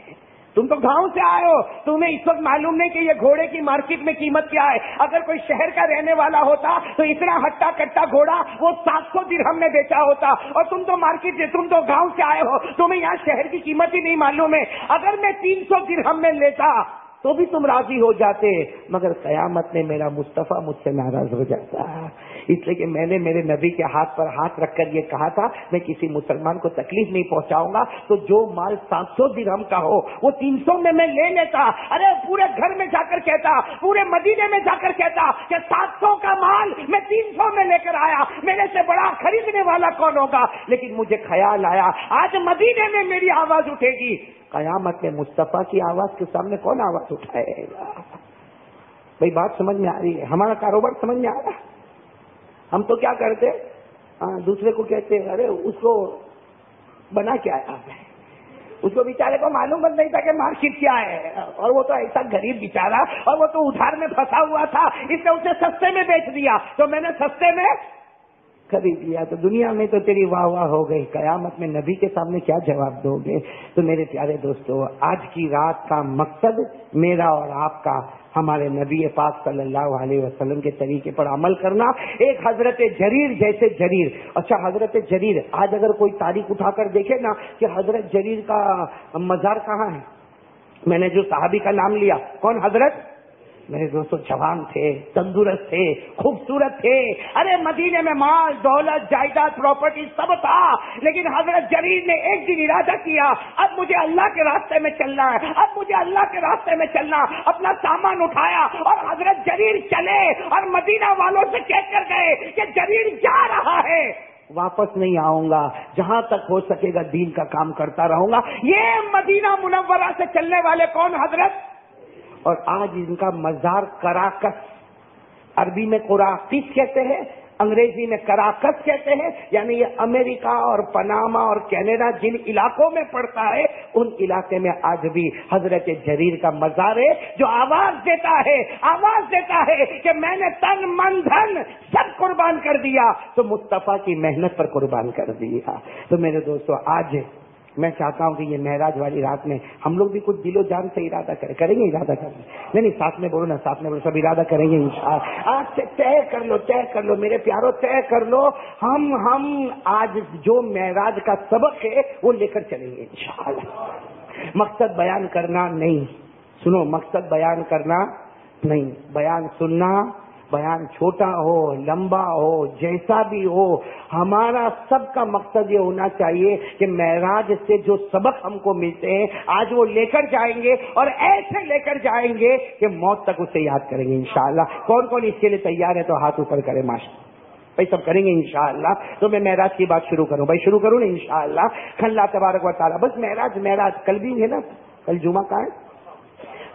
تم تو گاؤں سے آئے ہو، تمہیں اس وقت معلوم نہیں کہ یہ گھوڑے کی مارکیٹ میں قیمت کیا ہے. اگر کوئی شہر کا رہنے والا ہوتا تو اتنا ہٹا کٹا گھوڑا وہ 700 درہم میں بیچا ہوتا. اور تم تو مارکیٹ سے، تم تو گاؤں سے آئے ہو، تمہیں یہاں شہر کی قیمت ہی نہیں معلوم ہے. اگر میں 300 درہم میں لیتا تو بھی تم راضی ہو جاتے، مگر قیامت میں میرا مصطفیٰ مجھ سے ناراض ہو جاتا. اس لیے کہ میں نے میرے نبی کے ہاتھ پر ہاتھ رکھ کر یہ کہا تھا میں کسی مسلمان کو تکلیف نہیں پہنچاؤں گا. تو جو مال 700 درہم کا ہو وہ 300 میں لے لیتا. ارے پورے گھر میں جا کر کہتا، پورے مدینے میں جا کر کہتا کہ 700 کا مال میں 300 میں لے کر آیا، میرے سے بڑا خریدنے والا کون ہوگا. لیکن مجھے خیال آیا آج مدینے میں میری آواز اٹھے گی، قیامت میں مصطفیٰ کی آواز کے سامنے کون آواز اٹھائے گا. بھائی بات سمجھ میں آ رہی ہے؟ ہمارا کاروبار سمجھ میں آ رہا. ہم تو کیا کرتے دوسرے کو کہتے ارے اس کو بنا کیا ہے، اس کو بیچارے کو معلوم نہیں تھا کہ مارکیٹ کیا ہے، اور وہ تو ایسا غریب بیچارہ، اور وہ تو ادھار میں پھنسا ہوا تھا، اس نے اسے سستے میں بیچ دیا تو میں نے سستے میں خرید لیا. تو دنیا میں تو تیری واہ واہ ہو گئی، قیامت میں نبی کے سامنے کیا جواب دو گے. تو میرے پیارے دوستو آج کی رات کا مقصد میرا اور آپ کا ہمارے نبی پاک صلی اللہ علیہ وسلم کے طریقے پر عمل کرنا. ایک حضرت جریر جیسے جریر. اچھا حضرت جریر آج اگر کوئی تاریخ اٹھا کر دیکھے نا کہ حضرت جریر کا مزار کہاں ہے، میں نے جو صحابی کا نام لیا، کون؟ حضرت، میرے دوستوں جوان تھے، تندرست تھے، خوبصورت تھے، ارے مدینے میں مال دولت جائیداد پراپرٹی سب تھا، لیکن حضرت جریر نے ایک دن ارادہ کیا، اب مجھے اللہ کے راستے میں چلنا ہے، اب مجھے اللہ کے راستے میں چلنا، اپنا سامان اٹھایا اور حضرت جریر چلے اور مدینہ والوں سے کہہ کر گئے کہ جریر جا رہا ہے، واپس نہیں آؤں گا، جہاں تک ہو سکے گا دین کا کام کرتا رہوں گا۔ یہ مدینہ منورہ سے چلنے والے کون؟ حضرت۔ اور آج ان کا مزار کراکس، عربی میں قراقس کہتے ہیں، انگریزی میں کراکس کہتے ہیں، یعنی یہ امریکہ اور پناما اور کینیڈا جن علاقوں میں پڑتا ہے ان علاقے میں آج بھی حضرت جریر کا مزار ہے، جو آواز دیتا ہے کہ میں نے تن من دھن سب قربان کر دیا تو مصطفیٰ کی محنت پر قربان کر دیا۔ تو میرے دوستو آج میں چاہتا ہوں کہ یہ معراج والی رات میں ہم لوگ بھی کچھ دل و جان سے ارادہ کریں گے، ارادہ کریں نہیں ساتھ میں بولو نا، ساتھ میں بولو، سب ارادہ کریں گے انشاءاللہ۔ آج سے طے کر لو میرے پیاروں، طے کر لو، ہم آج جو معراج کا سبق ہے وہ لے کر چلیں گے انشاءاللہ۔ مقصد بیان کرنا نہیں، سنو، مقصد بیان کرنا نہیں، بیان سننا، بیان چھوٹا ہو لمبا ہو جیسا بھی ہو، ہمارا سب کا مقصد یہ ہونا چاہیے کہ معراج سے جو سبق ہم کو ملتے ہیں آج وہ لے کر جائیں گے، اور ایسے لے کر جائیں گے کہ موت تک اسے یاد کریں گے انشاءاللہ۔ کون کون اس کے لیے تیار ہے تو ہاتھ اوپر کرے ماشاءاللہ، بھائی سب کریں گے انشاءاللہ۔ تو میں معراج کی بات شروع کروں، بھائی شروع کروں نا انشاءاللہ۔ اللہ تبارک و تعالیٰ، بس معراج کل بھی ہے نا، کل جمعہ کا ہے،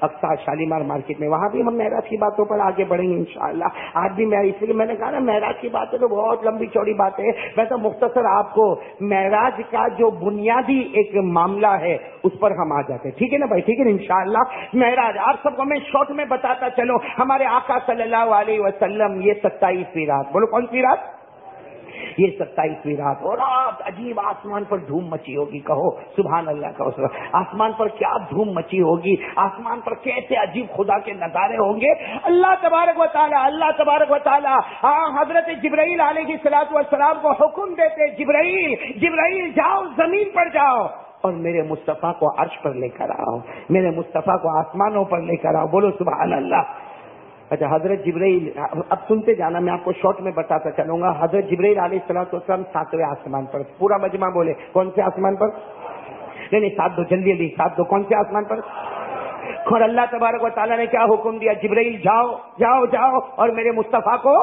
اقصا شالیمار مارکیٹ میں، وہاں بھی ہم معراج کی باتوں پر آگے بڑھیں گے انشاءاللہ۔ آج بھی میں اس لیے میں نے کہا نا معراج کی باتیں تو بہت لمبی چوڑی باتیں ہیں، میں تو مختصر آپ کو معراج کا جو بنیادی ایک معاملہ ہے اس پر ہم آ جاتے ہیں، ٹھیک ہے نا بھائی، ٹھیک ہے نا انشاءاللہ۔ معراج آپ سب کو میں شارٹ میں بتاتا چلو، ہمارے آقا صلی اللہ علیہ وسلم یہ 27ویں رات، بولو کون سی رات؟ یہ 27ویں رات، اور رات عجیب آسمان پر دھوم مچی ہوگی، کہو سبحان اللہ، کہو سبحان، آسمان پر کیا دھوم مچی ہوگی، آسمان پر کیسے عجیب خدا کے نظارے ہوں گے۔ اللہ تبارک و تعالی حضرت جبرائیل علیہ الصلوۃ والسلام کو حکم دیتے، جبرائیل جاؤ زمین پر جاؤ اور میرے مصطفیٰ کو عرش پر لے کر آؤ، میرے مصطفیٰ کو آسمانوں پر لے کر آؤ، بولو سبحان اللہ۔ اچھا، حضرت جبرائیل، اب سنتے جانا، میں آپ کو شارٹ میں بتاتا چلوں گا۔ حضرت جبرائیل علیہ السلام 7ویں آسمان پر، پورا مجمع بولے کون سے آسمان پر؟ نہیں 7 دو، جلدی 7 دو، کون سے آسمان پر؟ اور اللہ تبارک و تعالیٰ نے کیا حکم دیا؟ جبرائیل جاؤ اور میرے مصطفیٰ کو،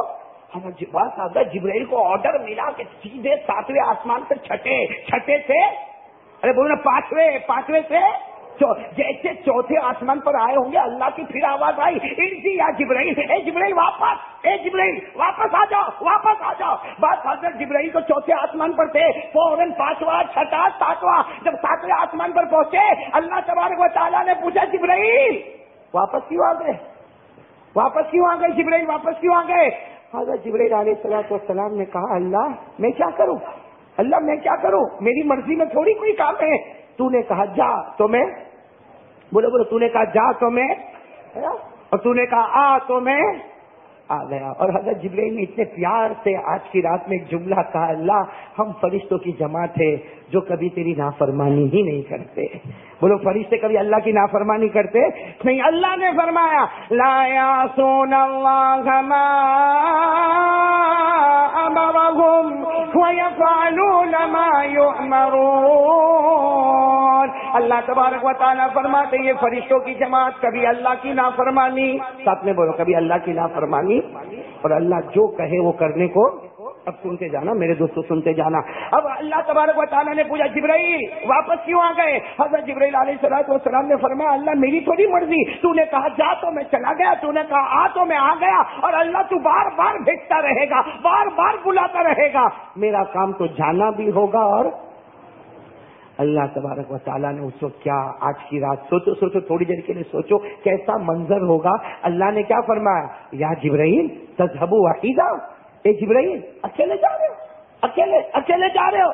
حضرت جبرائیل کو آرڈر ملا کہ سیدھے 7ویں آسمان پر چھٹے سے، ارے بولو نا، 5ویں سے جیسے چوتھے آسمان پر آئے ہوں گے، اللہ کی پھر آواز آئی، ارجی یا جبرائیل، اے جبرائیل واپس آ جاؤ۔ بات حضرت جبرائیل تو چوتھے آسمان پر تھے، فوراً 5واں 6واں 7واں، جب 7ویں آسمان پر پہنچے اللہ تبارک و تعالیٰ نے پوچھا جبرائیل واپس کیوں آ گئے جبرائیل واپس کیوں آ گئے؟ حضرت جبرائیل علیہ السلام نے کہا اللہ میں کیا کروں، میری مرضی میں تھوڑی کوئی کام ہے، تو نے کہا جا تو میں، بولو تو نے کہا جا تو میں، اور تو نے کہا آ تو میں آ گیا۔ اور حضرت جبرائیل نے اتنے پیار سے آج کی رات میں ایک جملہ کہا، اللہ ہم فرشتوں کی جماعت ہے جو کبھی تیری نافرمانی ہی نہیں کرتے، بولو فرشتے کبھی اللہ کی نافرمانی کرتے نہیں۔ اللہ نے فرمایا لا یعصون اللہ ما امرهم ویفعلون ما یؤمرون۔ اللہ تبارک و تعالیٰ فرماتے یہ فرشتوں کی جماعت کبھی اللہ کی نافرمانی، ساتھ میں بولو کبھی اللہ کی نافرمانی، اور اللہ جو کہے وہ کرنے کو۔ اب سنتے جانا میرے دوستوں، سنتے جانا۔ اب اللہ تبارک و تعالیٰ نے پوچھا جبرائیل واپس کیوں آ گئے؟ حضرت جبرائیل علیہ السلام نے فرمایا اللہ میری تھوڑی مرضی، تو نے کہا جا تو میں چلا گیا، تو نے کہا آ تو میں آ گیا، اور اللہ تو بار بار بھیجتا رہے گا، بار بار بلاتا رہے گا، میرا کام تو جانا بھی ہوگا۔ اور اللہ تبارک و تعالیٰ نے اس وقت کیا، آج کی رات سوچو تھوڑی دیر کے لیے سوچو کیسا منظر ہوگا۔ اللہ نے کیا فرمایا یا جبرائیل تذهبوا وحیدا، اے جبرائیل اکیلے جا رہے ہو، اکیلے جا رہے ہو۔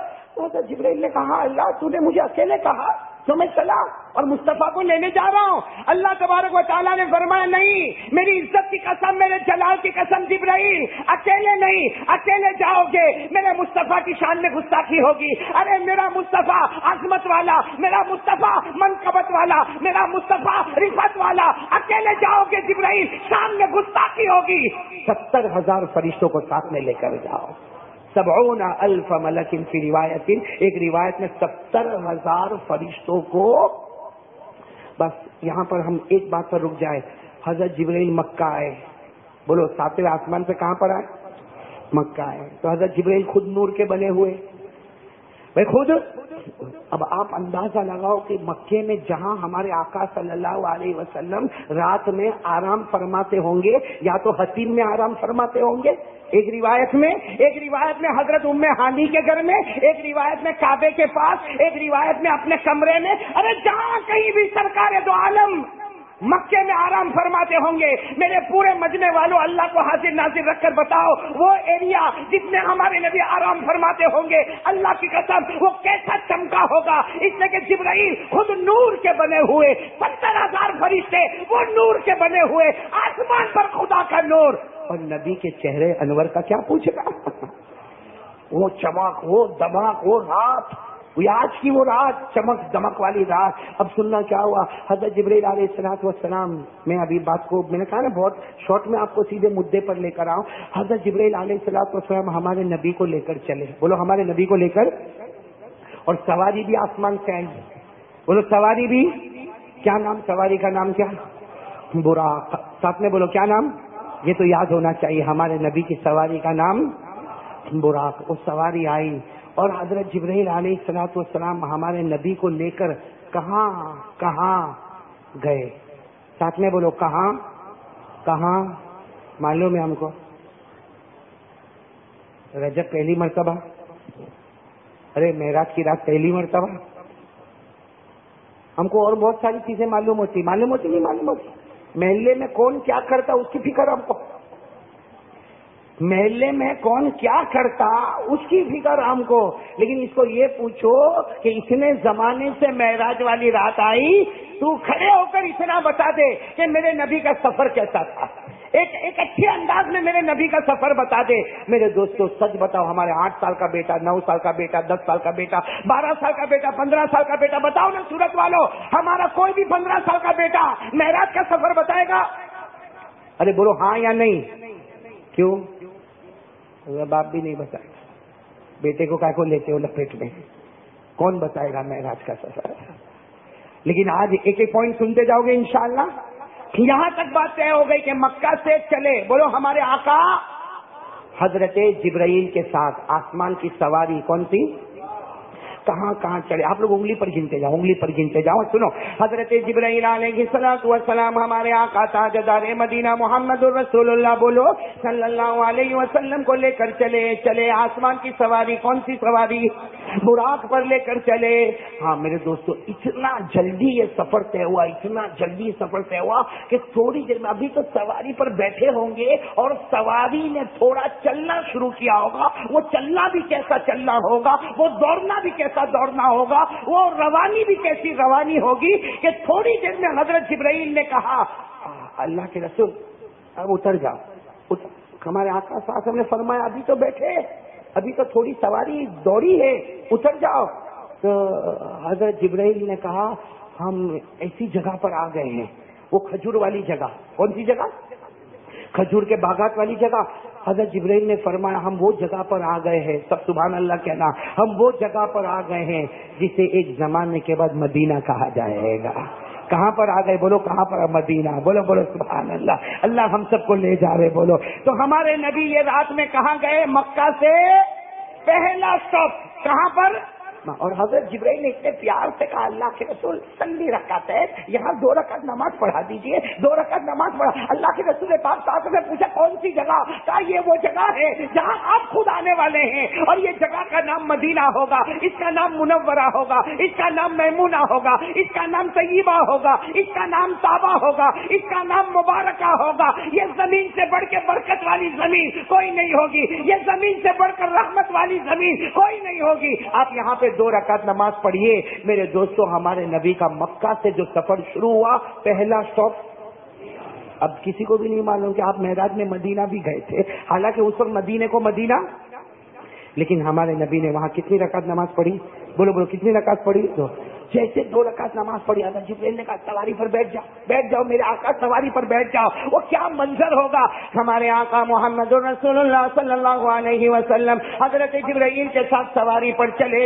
تو جبرائیل نے کہا اللہ تو نے مجھے اکیلے کہا، تو میں چلا اور مصطفیٰ کو لینے جا رہا ہوں. اللہ تبارک و تعالیٰ نے فرمایا نہیں، میری عزت کی قسم، میرے جلال کی قسم جبرائیل اکیلے نہیں، اکیلے جاؤ گے میرے مصطفیٰ کی شان میں گستاخی ہوگی. ارے میرا مصطفیٰ عظمت والا، میرا مصطفیٰ منقبت والا، میرا مصطفیٰ رفعت والا، اکیلے جاؤ گے جبرائیل، شان میں گستاخی ہوگی. 70,000 فرشتوں کو ساتھ میں لے کر جاؤ. 70,000 ملک فی روایت، ایک روایت میں 70,000 فرشتوں کو. بس یہاں پر ہم ایک بات پر رک جائے. حضرت جبرائیل مکہ آئے. بولو 7ویں آسمان پہ کہاں پر آئے؟ مکہ آئے. تو حضرت جبرائیل خود نور کے بنے ہوئے بھائی خود. اب آپ اندازہ لگاؤ کہ مکے میں جہاں ہمارے آقا صلی اللہ علیہ وسلم رات میں آرام فرماتے ہوں گے، یا تو حتیم میں آرام فرماتے ہوں گے، ایک روایت میں حضرت ام ہانی کے گھر میں، ایک روایت میں کعبے کے پاس، ایک روایت میں اپنے کمرے میں. ارے جہاں کہیں بھی سرکار دو عالم مکے میں آرام فرماتے ہوں گے. میرے پورے مجمع والوں اللہ کو حاضر ناظر رکھ کر بتاؤ وہ ایریا جس میں ہمارے نبی آرام فرماتے ہوں گے، اللہ کی قسم وہ کیسا چمکا ہوگا. اس لیے کہ جبرائیل خود نور کے بنے ہوئے، 70,000 فرشتے وہ نور کے بنے ہوئے، آسمان پر خدا کا نور. اور نبی کے چہرے انور کا کیا پوچھنا، وہ چمک، وہ دمک، وہ رات، آج کی وہ رات، چمک دمک والی رات. اب سننا کیا ہوا. حضرت جبرائیل علیہ السلام، میں ابھی بات کو میں نے کہا نا بہت شارٹ میں آپ کو سیدھے مدے پر لے کر آؤں. حضرت جبرائیل علیہ السلام ہمارے نبی کو لے کر چلے. بولو ہمارے نبی کو لے کر، اور سواری بھی آسمان سے آئی. بولو سواری بھی. کیا نام سواری کا؟ نام کیا؟ براق. ساتھ میں بولو کیا نام؟ یہ تو یاد ہونا چاہیے، ہمارے نبی کی سواری کا نام براق. وہ سواری آئی اور حضرت جبرائیل علیہ السلام ہمارے نبی کو لے کر کہاں گئے؟ ساتھ میں بولو کہاں معلوم ہے ہم کو؟ رجب پہلی مرتبہ، ارے معراج کی رات پہلی مرتبہ. ہم کو اور بہت ساری چیزیں معلوم ہوتی نہیں معلوم ہوتی. محلے میں کون کیا کرتا اس کی فکر ہم کو، محلے میں کون کیا کرتا اس کی فکر ہم کو. لیکن اس کو یہ پوچھو کہ اتنے زمانے سے معراج والی رات آئی، تو کھڑے ہو کر اتنا بتا دے کہ میرے نبی کا سفر کیسا تھا. ایک اچھے انداز میں میرے نبی کا سفر بتا دے. میرے دوستوں سچ بتاؤ، ہمارے 8 سال کا بیٹا، 9 سال کا بیٹا، 10 سال کا بیٹا، 12 سال کا بیٹا، 15 سال کا بیٹا، بتاؤ نا سورت والوں، ہمارا کوئی بھی 15 سال کا بیٹا معراج کا سفر بتائے گا؟ ارے بولو ہاں یا نہیں. کیوں؟ باپ بھی نہیں بتائے گا. بیٹے کو کیا کو لیتے ہو لپیٹ میں؟ کون بتائے گا معراج کا سفر؟ لیکن آج ایک ایک پوائنٹ سنتے جاؤ گے انشاءاللہ. یہاں تک بات طے ہو گئی کہ مکہ سے چلے. بولو ہمارے آقا حضرت جبرائیل کے ساتھ آسمان کی سواری کون سی؟ کہاں چلے؟ آپ لوگ انگلی پر گنتے جاؤ. سنو، حضرت جبرائیل علیہ السلام ہمارے آقا تاجدار مدینہ محمد الرسول اللہ بولو صلی اللہ علیہ وسلم کو لے کر چلے آسمان کی سواری. کون سی سواری؟ براق پر لے کر چلے. ہاں میرے دوستو، اتنا جلدی یہ سفر طے ہوا کہ تھوڑی دیر میں، ابھی تو سواری پر بیٹھے ہوں گے اور سواری نے تھوڑا چلنا شروع کیا ہوگا. وہ چلنا بھی کیسا چلنا ہوگا، وہ دوڑنا بھی کیسا دوڑنا ہوگا، وہ روانی بھی کیسی روانی ہوگی کہ تھوڑی دیر میں حضرت جبرائیل نے کہا اللہ کے رسول اب اتر جاؤ. ہمارے آقا صلی اللہ علیہ وسلم نے فرمایا ابھی تو بیٹھے، ابھی تو تھوڑی سواری دوڑی ہے، اتر جاؤ. تو حضرت جبرائیل نے کہا ہم ایسی جگہ پر آ گئے ہیں، وہ کھجور والی جگہ. کون سی جگہ؟ کھجور کے باغات والی جگہ. حضرت جبرائیل نے فرمایا ہم وہ جگہ پر آ گئے ہیں، سب سبحان اللہ کہنا، ہم وہ جگہ پر آ گئے ہیں جسے ایک زمانے کے بعد مدینہ کہا جائے گا. کہاں پر آ گئے؟ بولو کہاں پر؟ مدینہ. بولو سبحان اللہ. اللہ ہم سب کو لے جا رہے. بولو. تو ہمارے نبی یہ رات میں کہاں گئے؟ مکہ سے پہلا اسٹاپ کہاں پر؟ اور حضرت جبرائیل نے اتنے پیار سے کہا اللہ کے رسول صلی رکعت ہے، یہاں 2 رکعت نماز پڑھا دیجئے. 2 رکعت نماز پڑھا. اللہ کے رسول پاک صاحب نے پوچھا کون سی جگہ؟ کہا یہ وہ جگہ ہے جہاں آپ خود آنے والے ہیں، اور یہ جگہ کا نام مدینہ ہوگا، اس کا نام منورہ ہوگا، اس کا نام میمونہ ہوگا، اس کا نام طیبہ ہوگا، اس کا نام طابہ ہوگا، اس کا نام مبارکہ ہوگا. یہ زمین سے بڑھ کے برکت والی زمین کوئی نہیں ہوگی، یہ زمین سے بڑھ کر رحمت والی زمین کوئی نہیں ہوگی. آپ یہاں پہ 2 رکعت نماز پڑھیے. میرے دوستوں ہمارے نبی کا مکہ سے جو سفر شروع ہوا پہلا اسٹاپ، اب کسی کو بھی نہیں معلوم کہ آپ معراج میں مدینہ بھی گئے تھے، حالانکہ اس وقت مدینے کو مدینہ، لیکن ہمارے نبی نے وہاں کتنی رکعت نماز پڑھی؟ بولو بولو کتنی رکعت پڑھی؟ 2. جیسے 2 رکعت نماز پڑھی حضرت جبرائیل نے کہا سواری پر بیٹھ جاؤ، بیٹھ جاؤ میرے آقا، سواری پر بیٹھ جاؤ. وہ کیا منظر ہوگا، ہمارے آقا محمد رسول اللہ صلی اللہ علیہ وسلم حضرت جبرائیل کے ساتھ سواری پر چلے.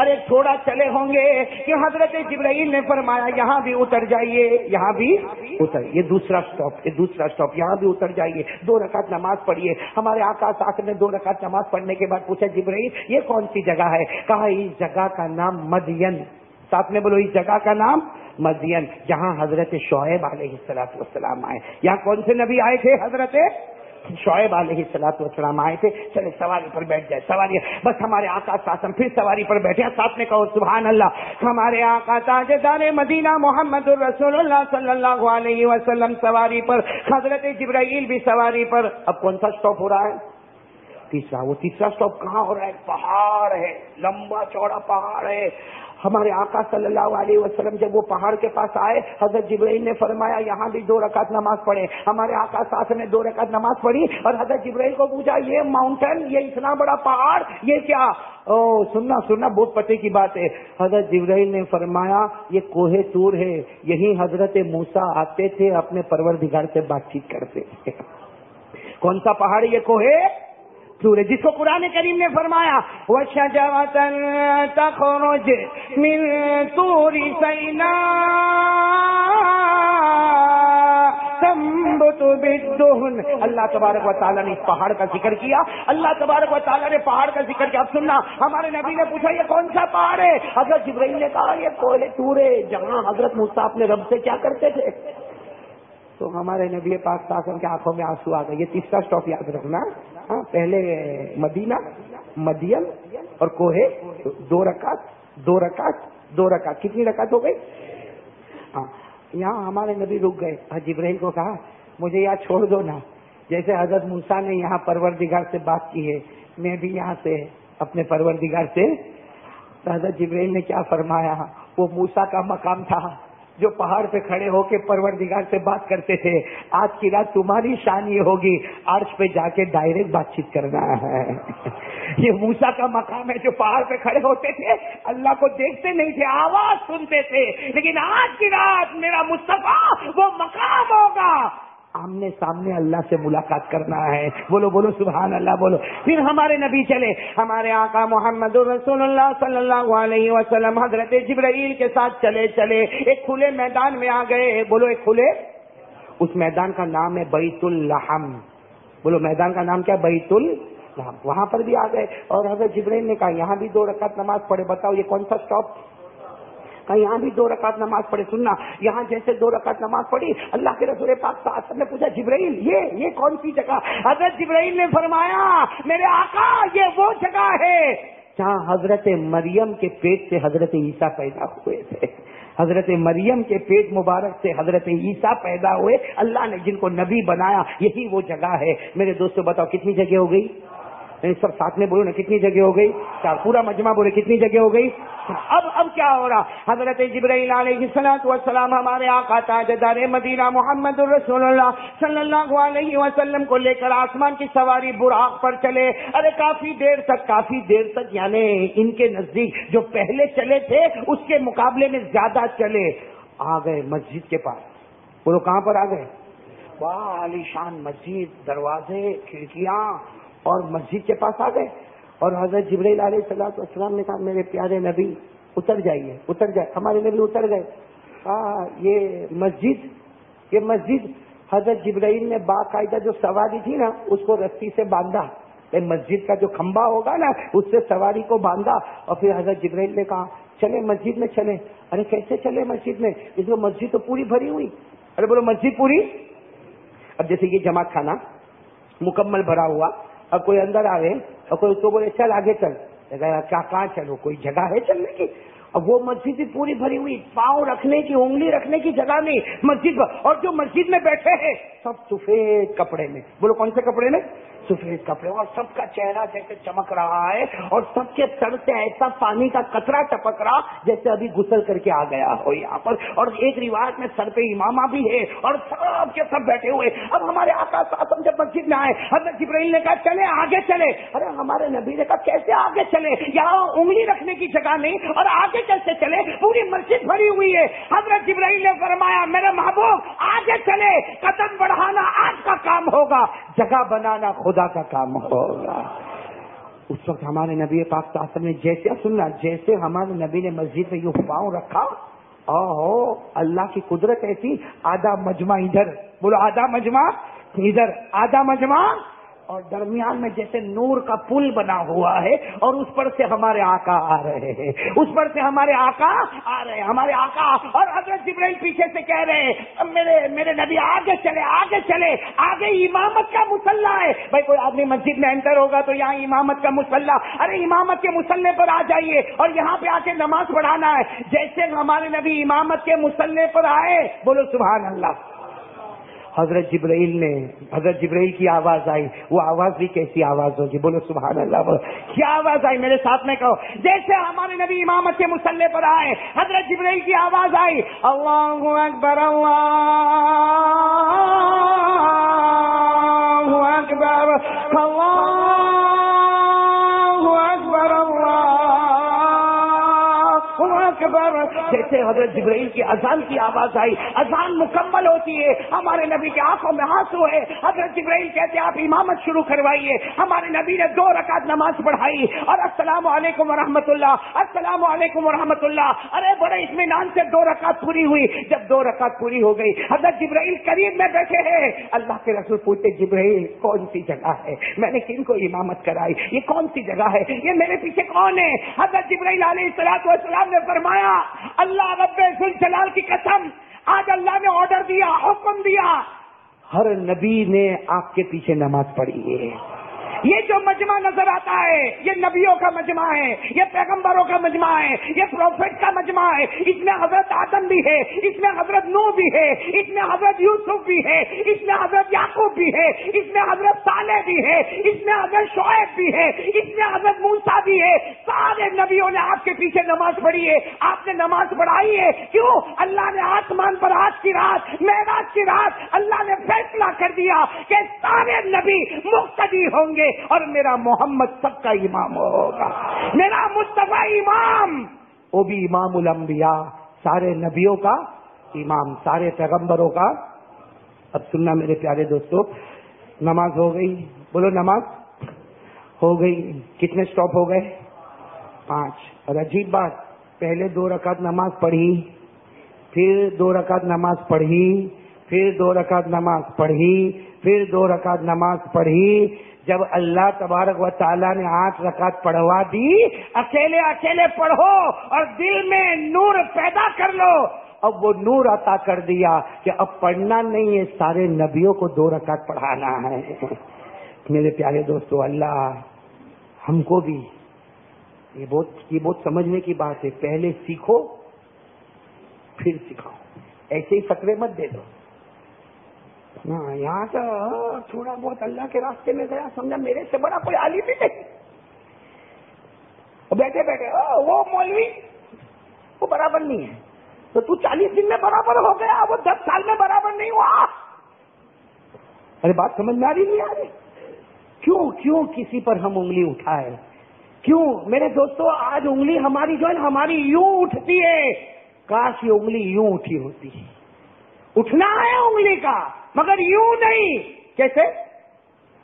ارے تھوڑا چلے ہوں گے کہ حضرت جبرائیل نے فرمایا یہاں بھی اتر جائیے، یہاں بھی اتر، یہ دوسرا اسٹاپ، یہاں بھی اتر جائیے. 2 رکعت نماز پڑھیے. ہمارے آقا آخر نے 2 رکعت نماز پڑھنے کے بعد پوچھا جبرائیل یہ کون سی جگہ ہے؟ کہا اس جگہ کا نام مدین. ساتھ میں بولو اس جگہ کا نام مدین، جہاں حضرت شعیب علیہ السلام آئے. یہاں کون سے نبی آئے تھے؟ حضرت شعیب علیہ السلام آئے تھے. چلے سواری پر بیٹھ جائے، سواری بس. ہمارے آقا ساتھ پھر سواری پر بیٹھے، ساتھ میں کہو سبحان اللہ. ہمارے آقا تاجدار مدینہ محمد الرسول اللہ صلی اللہ علیہ وسلم سواری پر، حضرت جبرائیل بھی سواری پر. اب کون سا اسٹاپ ہو رہا ہے؟ تیسرا. وہ تیسرا اسٹاپ کہاں ہو رہا ہے؟ پہاڑ ہے، لمبا چوڑا پہاڑ ہے. ہمارے آقا صلی اللہ علیہ وسلم جب وہ پہاڑ کے پاس آئے، حضرت جبرائیل نے فرمایا یہاں بھی 2 رکعت نماز پڑھے. ہمارے آقا ساتھ نے 2 رکعت نماز پڑھی اور حضرت جبرائیل کو پوچھا یہ ماؤنٹین، یہ اتنا بڑا پہاڑ، یہ کیا؟ سننا بہت پتے کی بات ہے. حضرت جبرائیل نے فرمایا یہ کوہ طور ہے، یہی حضرت موسیٰ آتے تھے اپنے پروردگار سے بات چیت کرتے تھے. کون سا پہاڑ؟ یہ کوہ طور، جس کو قرآن کریم نے فرمایا وَشَجَرَةً تَخْرُجُ مِن طُورِ سَيْنَاءَ تَنبُتُ بِالدُّهْنِ. اللہ تبارک و تعالیٰ نے اس پہاڑ کا ذکر کیا. اللہ تبارک و تعالیٰ نے پہاڑ کا ذکر کیا. اب سننا، ہمارے نبی نے پوچھا یہ کون سا پہاڑ ہے؟ حضرت جبرائیل نے کہا یہ کوہ طور ہے، جہاں حضرت موسیٰ اپنے رب سے کیا کرتے تھے. تو ہمارے نبی پاک صلی اللہ علیہ وسلم کے آنکھوں میں آنسو آ گئے. یہ تیسرا اسٹاپ یاد رکھنا. پہلے مدینہ، مدین اور کوہ. 2 رکعت کتنی رکعت ہو گئی؟ یہاں ہمارے نبی رک گئے. جبرائیل کو کہا مجھے یہاں چھوڑ دو نا، جیسے حضرت موسیٰ نے یہاں پروردگار سے بات کی ہے میں بھی یہاں سے اپنے پروردگار سے. حضرت جبرائیل نے کیا فرمایا؟ وہ موسیٰ کا مقام تھا جو پہاڑ پہ کھڑے ہو کے پروردگار سے بات کرتے تھے. آج کی رات تمہاری شان یہ ہوگی عرش پہ جا کے ڈائریکٹ بات چیت کرنا ہے. یہ موسیٰ کا مقام ہے جو پہاڑ پہ کھڑے ہوتے تھے، اللہ کو دیکھتے نہیں تھے، آواز سنتے تھے. لیکن آج کی رات میرا مصطفیٰ وہ مقام ہوگا، آمنے سامنے اللہ سے ملاقات کرنا ہے. بولو بولو سبحان اللہ بولو. پھر ہمارے نبی چلے، ہمارے آقا محمد رسول اللہ صلی اللہ علیہ وسلم حضرت جبرائیل کے ساتھ چلے ایک کھلے میدان میں آ گئے. بولو ایک کھلے، اس میدان کا نام ہے بیت اللحم. بولو میدان کا نام کیا؟ بیت اللحم. وہاں پر بھی آ گئے اور حضرت جبرائیل نے کہا یہاں بھی 2 رکعت نماز پڑھے. بتاؤ یہ کون سا اسٹاپ؟ کہ یہاں بھی 2 رکعت نماز پڑھے. سننا، یہاں جیسے 2 رکعت نماز پڑھی، اللہ کے رسول پاک صلی اللہ علیہ وسلم نے پوچھا جبرائیل یہ کون سی جگہ؟ حضرت جبرائیل نے فرمایا میرے آقا یہ وہ جگہ ہے جہاں حضرت مریم کے پیٹ سے حضرت عیسیٰ پیدا ہوئے تھے. حضرت مریم کے پیٹ مبارک سے حضرت عیسیٰ پیدا ہوئے. اللہ نے جن کو نبی بنایا یہی وہ جگہ ہے. میرے دوستو بتاؤ کتنی جگہ ہو گئی؟ سب ساتھ میں بولو نا، کتنی جگہ ہو گئی؟ 4. پورا مجمع بولے کتنی جگہ ہو گئی؟ اب کیا ہو رہا؟ حضرت جبرائیل علیہ السلام ہمارے آقا تاجدار مدینہ محمد الرسول اللہ صلی اللہ علیہ وسلم کو لے کر آسمان کی سواری براق پر چلے. ارے کافی دیر تک یعنی ان کے نزدیک جو پہلے چلے تھے اس کے مقابلے میں زیادہ چلے. آ گئے مسجد کے پاس. بولو کہاں پر آ گئے؟ واہ عالی شان مسجد، دروازے، کھڑکیاں اور مسجد کے پاس آ گئے. اور حضرت جبرائیل علیہ السلام نے کہا میرے پیارے نبی اتر جائیے. ہمارے نبی اتر گئے. یہ مسجد حضرت جبرائیل نے باقاعدہ جو سواری تھی نا اس کو رسی سے باندھا. مسجد کا جو کھمبا ہوگا نا اس سے سواری کو باندھا. اور پھر حضرت جبرائیل نے کہا چلے مسجد میں چلے. ارے کیسے چلے مسجد میں؟ اس میں مسجد تو پوری بھری ہوئی. ارے بولو مسجد پوری. اب جیسے یہ جماعت خانہ مکمل بھرا ہوا، اب کوئی اندر آ گئے اور کوئی اس کو بولے چل آگے چل، کیا کہاں چلو؟ کوئی جگہ ہے چلنے کی؟ اب وہ مسجد بھی پوری بھری ہوئی، پاؤں رکھنے کی، انگلی رکھنے کی جگہ نہیں مسجد. اور جو مسجد میں بیٹھے ہیں سب سفید کپڑے میں. بولو کون سے کپڑے میں؟ سفید کپڑے، اور سب کا چہرہ جیسے چمک رہا ہے اور سب کے سر سے ایسا پانی کا قطرہ ٹپک رہا جیسے ابھی غسل کر کے آ گیا ہو یہاں پر. اور ایک روایت میں سر پہ امامہ بھی ہے اور سب کے سب بیٹھے ہوئے. اب ہمارے آقا صاحب جب مسجد میں آئے حضرت جبرائیل نے کہا چلے آگے چلے. ارے ہمارے نبی نے کہا کیسے آگے چلے، یہاں انگلی رکھنے کی جگہ نہیں اور آگے کیسے چلے، پوری مسجد بھری ہوئی ہے. حضرت جبرائیل نے فرمایا میرے محبوب آگے چلے، قدم بڑھانا آپ کا کام ہوگا، جگہ بنانا خدا کا کام ہوگا. اس وقت ہمارے نبی پاک صلی اللہ علیہ وسلم نے جیسے سننا، جیسے ہمارے نبی نے مسجد میں یوں پاؤں رکھا، اللہ کی قدرت ایسی، آدھا مجمع ادھر، بولو آدھا مجمع ادھر، آدھا مجمع، اور درمیان میں جیسے نور کا پل بنا ہوا ہے اور اس پر سے ہمارے آقا آ رہے ہیں، اس پر سے ہمارے آقا آ رہے ہیں، ہمارے آقا. اور حضرت جبرائیل پیچھے سے کہہ رہے ہیں میرے نبی آگے چلے آگے چلے، آگے امامت کا مصلی ہے. بھائی کوئی آدمی مسجد میں انٹر ہوگا تو یہاں امامت کا مصلی، ارے امامت کے مصلی پر آ جائیے اور یہاں پہ آ کے نماز پڑھانا ہے. جیسے ہمارے نبی امامت کے مصلی پر آئے، بولو سبحان اللہ. حضرت جبرائیل کی آواز آئی، وہ آواز بھی کیسی آواز ہوگی، بولو سبحان اللہ. کیا آواز آئی میرے ساتھ میں کہو. جیسے ہمارے نبی امامت کے مصلی پر آئے حضرت جبرائیل کی آواز آئی، اللہ اکبر اللہ اکبر اللہ اکبر اللہ اکبر. جیسے حضرت جبرائیل کی اذان کی آواز آئی، اذان مکمل ہوتی ہے، ہمارے نبی کے آنکھوں میں آنسو ہے. حضرت جبرائیل کہتے آپ امامت شروع کروائیے. ہمارے نبی نے 2 رکعت نماز پڑھائی اور السلام علیکم ورحمۃ اللہ، السلام علیکم ورحمۃ اللہ. ارے بڑے اطمینان سے 2 رکعت پوری ہوئی. جب 2 رکعت پوری ہو گئی حضرت جبرائیل قریب میں بیٹھے ہیں. اللہ کے رسول پوچھتے جبرائیل کون سی جگہ ہے، میں نے کن کو امامت کرائی، یہ کون سی جگہ ہے، یہ میرے پیچھے کون ہے. حضرت جبرائیل علیہ الصلوۃ والسلام نے فرمایا اللہ رب ذوالجلال کی قسم، آج اللہ نے آرڈر دیا، حکم دیا، ہر نبی نے آپ کے پیچھے نماز پڑھی ہے. یہ جو مجمع نظر آتا ہے یہ نبیوں کا مجمع ہے، یہ پیغمبروں کا مجمع ہے، یہ پروفیٹ کا مجمع ہے. اس میں حضرت آدم بھی ہے، اس میں حضرت نوح بھی ہے، اس میں حضرت یوسف بھی ہے، اس میں حضرت یعقوب بھی ہے، اس میں حضرت صالح بھی ہے، اس میں حضرت شعیب بھی ہے، اس میں حضرت موسیٰ بھی ہے. سارے نبیوں نے آپ کے پیچھے نماز پڑھی ہے. آپ نے نماز پڑھائی ہے کیوں؟ اللہ نے آسمان پر آج کی رات، معراج کی رات، اللہ نے فیصلہ کر دیا کہ سارے نبی مقتدی ہوں گے اور میرا محمد سب کا امام ہوگا، میرا مصطفیٰ امام، وہ بھی امام الانبیاء، سارے نبیوں کا امام، سارے پیغمبروں کا. اب سننا میرے پیارے دوستو، نماز ہو گئی، بولو نماز ہو گئی. کتنے سٹاپ ہو گئے؟ 5. اور عجیب بات، پہلے 2 رکعت نماز پڑھی، پھر 2 رکعت نماز پڑھی، پھر 2 رکعت نماز پڑھی، پھر 2 رکعت نماز پڑھی. جب اللہ تبارک و تعالیٰ نے 8 رکعت پڑھوا دی، اکیلے اکیلے پڑھو اور دل میں نور پیدا کر لو. اب وہ نور عطا کر دیا کہ اب پڑھنا نہیں ہے، سارے نبیوں کو 2 رکعت پڑھانا ہے. میرے پیارے دوستو، اللہ ہم کو بھی یہ بہت سمجھنے کی بات ہے، پہلے سیکھو پھر سکھاؤ. ایسے ہی فتوے مت دے دو. یہاں سے تھوڑا بہت اللہ کے راستے میں گیا، سمجھا میرے سے بڑا کوئی عالم بھی نہیں، بیٹھے بیٹھے وہ مولوی وہ برابر نہیں ہے، تو 40 دن میں برابر ہو گیا، وہ 10 سال میں برابر نہیں ہوا. ارے بات سمجھ میں آ رہی نہیں آ رہی؟ کیوں کسی پر ہم انگلی اٹھائے؟ کیوں میرے دوستو؟ آج انگلی ہماری جو ہے نا، ہماری یوں اٹھتی ہے. کاش یہ انگلی یوں اٹھی ہوتی. اٹھنا ہے انگلی کا مگر یوں نہیں. کیسے؟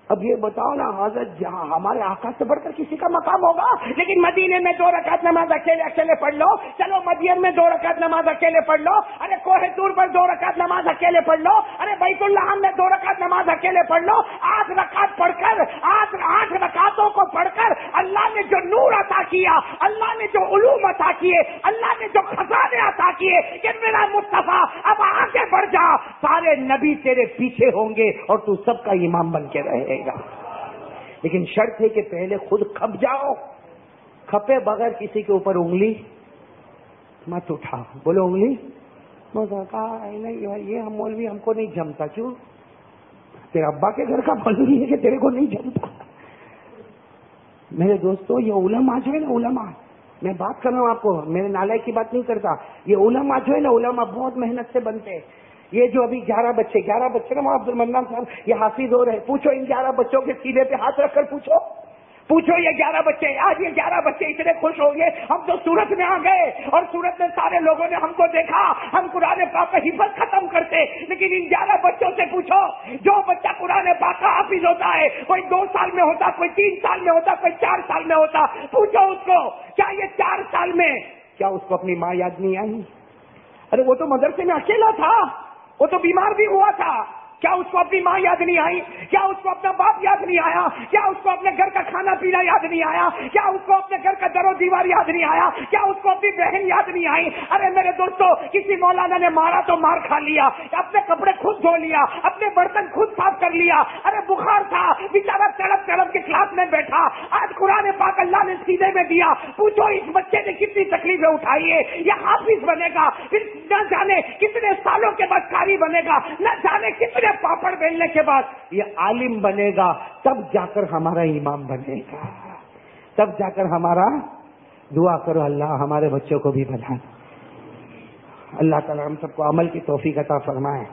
اب یہ بتاؤ نا، حضرت جہاں ہمارے آقا سے بڑھ کر کسی کا مقام ہوگا؟ لیکن مدینے میں 2 رکعت نماز اکیلے پڑھ لو. چلو مدین میں 2 رکعت نماز اکیلے پڑھ لو. ارے کوہ طور پر 2 رکعت نماز اکیلے پڑھ لو. ارے بیت اللہ میں 2 رکعت نماز اکیلے پڑھ لو. 8 رکعت پڑھ کر 8 رکعتوں کو پڑھ کر اللہ نے جو نور عطا کیا، اللہ نے جو علوم عطا کیے، اللہ نے جو خزانے عطا کیے کہ میرا مصطفیٰ اب آگے بڑھ جا، سارے نبی تیرے پیچھے ہوں گے اور تو سب کا امام بن کے رہے گا. لیکن شرط ہے کہ پہلے خود کھپ جاؤ. کھپے بغیر کسی کے اوپر انگلی مت اٹھا. بولو انگلی نہیں، یہ ہم مولوی ہم کو نہیں جمتا. کیوں؟ تیرے ابا کے گھر کا مولوی ہے کہ تیرے کو نہیں جانتا؟ میرے دوستو یہ علماء جو ہے نا، علماء، میں بات کر رہا ہوں آپ کو، میرے نالائق کی بات نہیں کرتا، یہ علماء جو ہے نا، علماء بہت محنت سے بنتے ہیں. یہ جو ابھی 11 بچے نا عبد المنان صاحب یہ حافظ ہو رہے، پوچھو ان 11 بچوں کے سینے پہ ہاتھ رکھ کر پوچھو یہ 11 بچے، آج یہ 11 بچے اتنے خوش ہوں گے ہم تو سورت میں آ گئے اور سورت میں سارے لوگوں نے ہم کو دیکھا، ہم قرآن پاک کا حفظ ختم کرتے، لیکن ان 11 بچوں سے پوچھو جو بچہ قرآن پاک کا حافظ ہوتا ہے، کوئی 2 سال میں ہوتا، کوئی 3 سال میں ہوتا، کوئی 4 سال میں ہوتا، پوچھو اس کو کیا یہ 4 سال میں کیا اس کو اپنی ماں یاد نہیں آئی؟ ارے وہ تو مدرسے میں اکیلا تھا، وہ تو بیمار بھی ہوا تھا، کیا اس کو اپنی ماں یاد نہیں آئی؟ کیا اس کو اپنا باپ یاد نہیں آیا؟ کیا اس کو اپنے گھر کا کھانا پینا یاد نہیں آیا؟ کیا اس کو اپنے گھر کا در و دیوار یاد نہیں آیا؟ کیا اس کو اپنی بہن یاد نہیں آئی؟ ارے میرے دوستو، کسی مولانا نے مارا تو مار کھا لیا، اپنے کپڑے خود دھو لیا، اپنے برتن خود صاف کر لیا، ارے بخار تھا بیچارہ تڑپ کے کلاس میں بیٹھا، آج قرآن پاک اللہ نے سینے میں دیا، پوچھو اس بچے نے کتنی تکلیفیں اٹھائی ہے، یہ حافظ بنے گا، پھر نہ جانے کتنے سالوں کے بعد قاری بنے گا، نہ جانے کتنے پاپڑ بیلنے کے بعد یہ عالم بنے گا، تب جا کر ہمارا امام بنے گا، تب جا کر ہمارا دعا کرو اللہ ہمارے بچوں کو بھی بنا. اللہ تعالیٰ ہم سب کو عمل کی توفیق عطا فرمائے.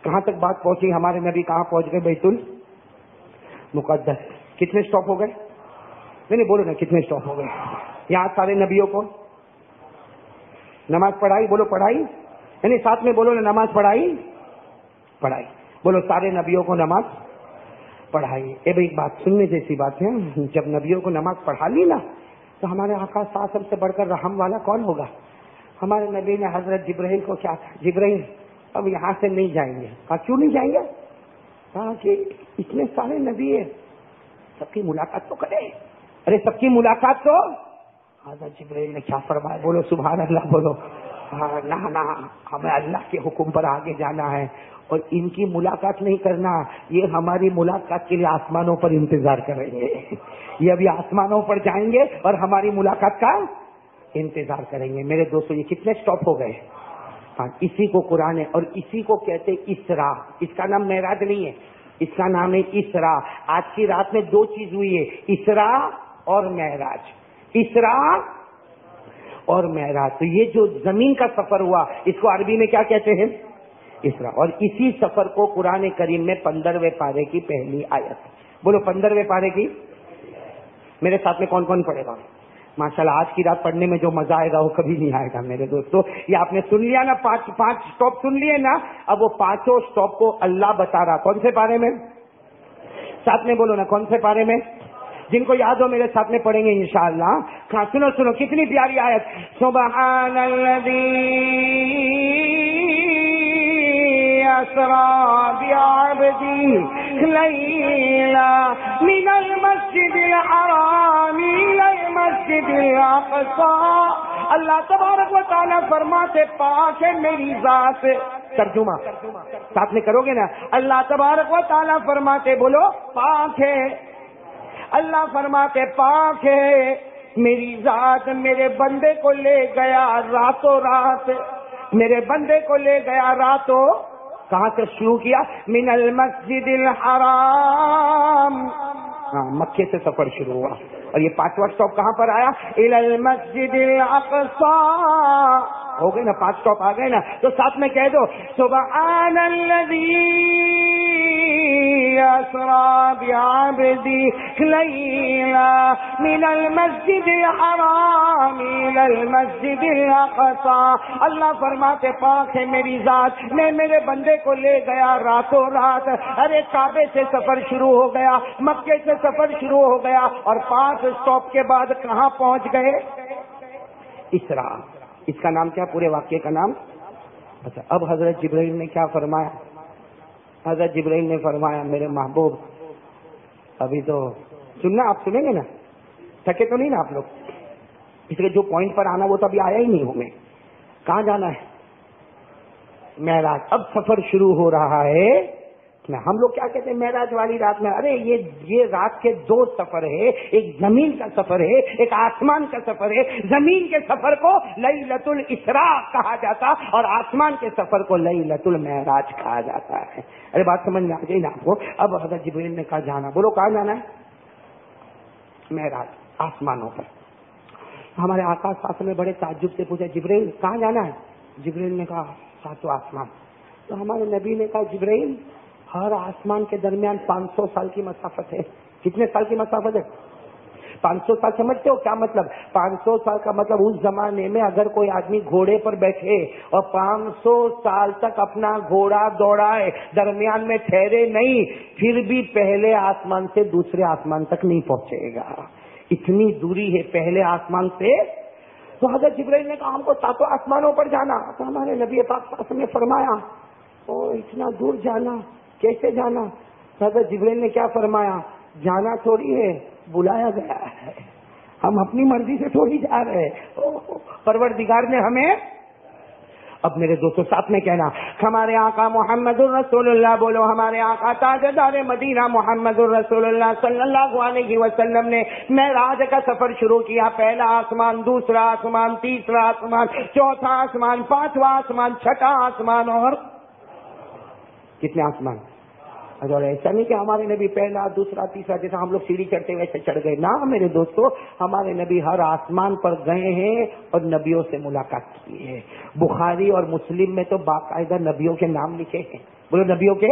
کہاں تک بات پہنچی؟ ہمارے نبی کہاں پہنچ گئے؟ بیت المقدس. کتنے سٹاپ ہو گئے؟ نہیں بولو نا کتنے سٹاپ ہو گئے؟ یہاں سارے نبیوں کو نماز پڑھائی، بولو پڑھائی، یعنی ساتھ میں بولو نا نماز پڑھائی، بولو سارے نبیوں کو نماز پڑھائی. ایک بات سننے جیسی بات ہے، جب نبیوں کو نماز پڑھا لی نا تو ہمارے آقا صلی اللہ علیہ وسلم سے بڑھ کر رحم والا کون ہوگا؟ ہمارے نبی نے حضرت جبرائیل کو کیا کہا؟ جبرائیل اب یہاں سے نہیں جائیں گے. کہا کیوں نہیں جائیں گے؟ کہا کہ اتنے سارے نبی ہیں، سب کی ملاقات تو کرے. ارے سب کی ملاقات تو حضرت جبرائیل نے کیا فرمایا؟ بولو سبحان اللہ، بولو نہ ہمیں اللہ کے حکم پر آگے جانا ہے اور ان کی ملاقات نہیں کرنا، یہ ہماری ملاقات کے لیے آسمانوں پر انتظار کریں گے. یہ ابھی آسمانوں پر جائیں گے اور ہماری ملاقات کا انتظار کریں گے. میرے دوستو یہ کتنے سٹاپ ہو گئے؟ ہاں، اسی کو قرآن ہے اور اسی کو کہتے اسراء. اس کا نام معراج نہیں ہے، اس کا نام ہے اسراء. آج کی رات میں 2 چیز ہوئی ہے، اسراء اور معراج. اسراء اور معراج. تو یہ جو زمین کا سفر ہوا اس کو عربی میں کیا کہتے ہیں؟ اسراء. اور اسی سفر کو قرآن کریم میں 15ویں پارے کی پہلی آیت. بولو 15ویں پارے کی. میرے ساتھ میں کون کون پڑھے گا؟ ماشاءاللہ آج کی رات پڑھنے میں جو مزہ آئے گا وہ کبھی نہیں آئے گا میرے دوستو. یہ آپ نے سن لیا نا، 5 سٹاپ سن لیے نا. اب وہ 5 سٹاپ کو اللہ بتا رہا. کون سے پارے میں؟ ساتھ میں بولو نا کون سے پارے میں؟ جن کو یاد ہو میرے ساتھ میں پڑھیں گے انشاءاللہ. ہاں سنو کتنی پیاری آیت. سبحان الذی اسریٰ بعبدہ لیلا من المسجد الحرام الی المسجد الاقصی. اللہ تبارک و تعالیٰ فرماتے پاک ہے میری ذات. ترجمہ ساتھ میں کرو گے نا. اللہ تبارک و تعالیٰ فرماتے، بولو پاک ہے. اللہ فرماتے پاک ہے میری ذات، میرے بندے کو لے گیا راتوں رات، میرے بندے کو لے گیا راتوں. کہاں سے شروع کیا؟ من المسجد الحرام. ہاں مکے سے سفر شروع ہوا اور یہ 5واں سٹاپ کہاں پر آیا؟ الی المسجد الاقصی. ہو گئے نا 5 سٹاپ آ گئے نا. تو ساتھ میں کہہ دو سبحان الذی اسریٰ بعبدہ لیلا من المسجد الحرام الی المسجد الاقصی. اللہ فرماتے پاک ہے میری ذات، میں میرے بندے کو لے گیا راتوں رات. ارے کعبے سے سفر شروع ہو گیا، مکے سے سفر شروع ہو گیا اور 5 سٹاپ کے بعد کہاں پہنچ گئے؟ اسراء. اس کا نام کیا؟ پورے واقعے کا نام. اچھا اب حضرت جبرائیل نے کیا فرمایا؟ حضرت جبرائیل نے فرمایا میرے محبوب ابھی تو سننا، آپ سنیں گے نا، تھکے تو نہیں نا آپ لوگ؟ اس لیے جو پوائنٹ پر آنا وہ تو ابھی آیا ہی نہیں ہوں میں. کہاں جانا ہے؟ معراج. اب سفر شروع ہو رہا ہے ہم لوگ کیا کہتے ہیں معراج والی رات میں؟ ارے یہ رات کے دو سفر ہے، ایک زمین کا سفر ہے، ایک آسمان کا سفر ہے۔ زمین کے سفر کو لیلۃ الاسراء کہا جاتا اور آسمان کے سفر کو لیلۃ المعراج کہا جاتا ہے۔ ارے بات سمجھ میں آ گئی نا آپ کو؟ اب حضرت جبریل نے کہا جانا، بولو کہاں جانا ہے؟ معراج، آسمانوں پر۔ ہمارے آقا صلی اللہ علیہ وسلم نے بڑے تعجب سے پوچھا جبریل کہاں جانا ہے؟ جبریل نے کہا ساتواں آسمان۔ تو ہمارے نبی نے کہا جبریل ہر آسمان کے درمیان 500 سال کی مسافت ہے۔ کتنے سال کی مسافت ہے؟ 500 سال۔ سمجھتے ہو کیا مطلب؟ 500 سال کا مطلب اس زمانے میں اگر کوئی آدمی گھوڑے پر بیٹھے اور 500 سال تک اپنا گھوڑا دوڑائے، درمیان میں ٹھہرے نہیں، پھر بھی پہلے آسمان سے دوسرے آسمان تک نہیں پہنچے گا۔ اتنی دوری ہے پہلے آسمان سے۔ تو حضرت جبرائیل نے کہا ہم کو 7 آسمانوں پر جانا۔ تو ہمارے نبی پاک صلی اللہ علیہ وسلم نے فرمایا اتنا دور جانا کیسے جانا؟ حضرت جبرائیل نے کیا فرمایا؟ جانا تھوڑی ہے، بلایا گیا ہے، ہم اپنی مرضی سے تھوڑی جا رہے ہیں، پروردگار نے ہمیں۔ اب میرے دوستوں ساتھ میں کہنا ہمارے آقا محمد الرسول اللہ، بولو ہمارے آقا تاجدار مدینہ محمد الرسول اللہ صلی اللہ علیہ وسلم نے معراج کا سفر شروع کیا۔ پہلا آسمان، دوسرا آسمان، تیسرا آسمان، چوتھا آسمان، پانچواں آسمان، چھٹا آسمان، اور کتنے آسمان؟ اور ایسا نہیں کہ ہمارے نبی پہلا دوسرا تیسرا جیسا ہم لوگ سیڑھی چڑھتے ویسے چڑھ گئے نا میرے دوستو، ہمارے نبی ہر آسمان پر گئے ہیں اور نبیوں سے ملاقات کی ہے۔ بخاری اور مسلم میں تو باقاعدہ نبیوں کے نام لکھے ہیں۔ بولو نبیوں کے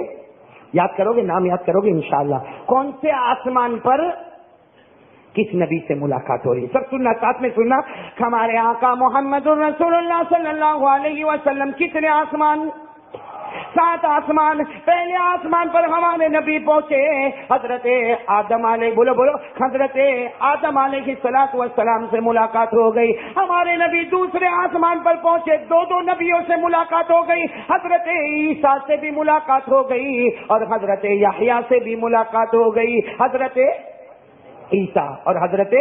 یاد کرو گے، نام یاد کرو گے انشاءاللہ۔ کون سے آسمان پر کس نبی سے ملاقات ہو رہی ہے؟ سب سننا، ساتھ میں سننا۔ ہمارے آقا محمد الرسول اللہ صلی اللہ علیہ وسلم کتنے آسمان؟ 7 آسمان۔ پہلے آسمان پر ہمارے نبی پہنچے، حضرت آدم علیہ، بولو بولو، حضرت آدم علیہ الصلوۃ والسلام سے ملاقات ہو گئی۔ ہمارے نبی دوسرے آسمان پر پہنچے، 2 نبیوں سے ملاقات ہو گئی، حضرت عیسیٰ سے بھی ملاقات ہو گئی اور حضرت یحییٰ سے بھی ملاقات ہو گئی۔ حضرت عیسیٰ اور حضرت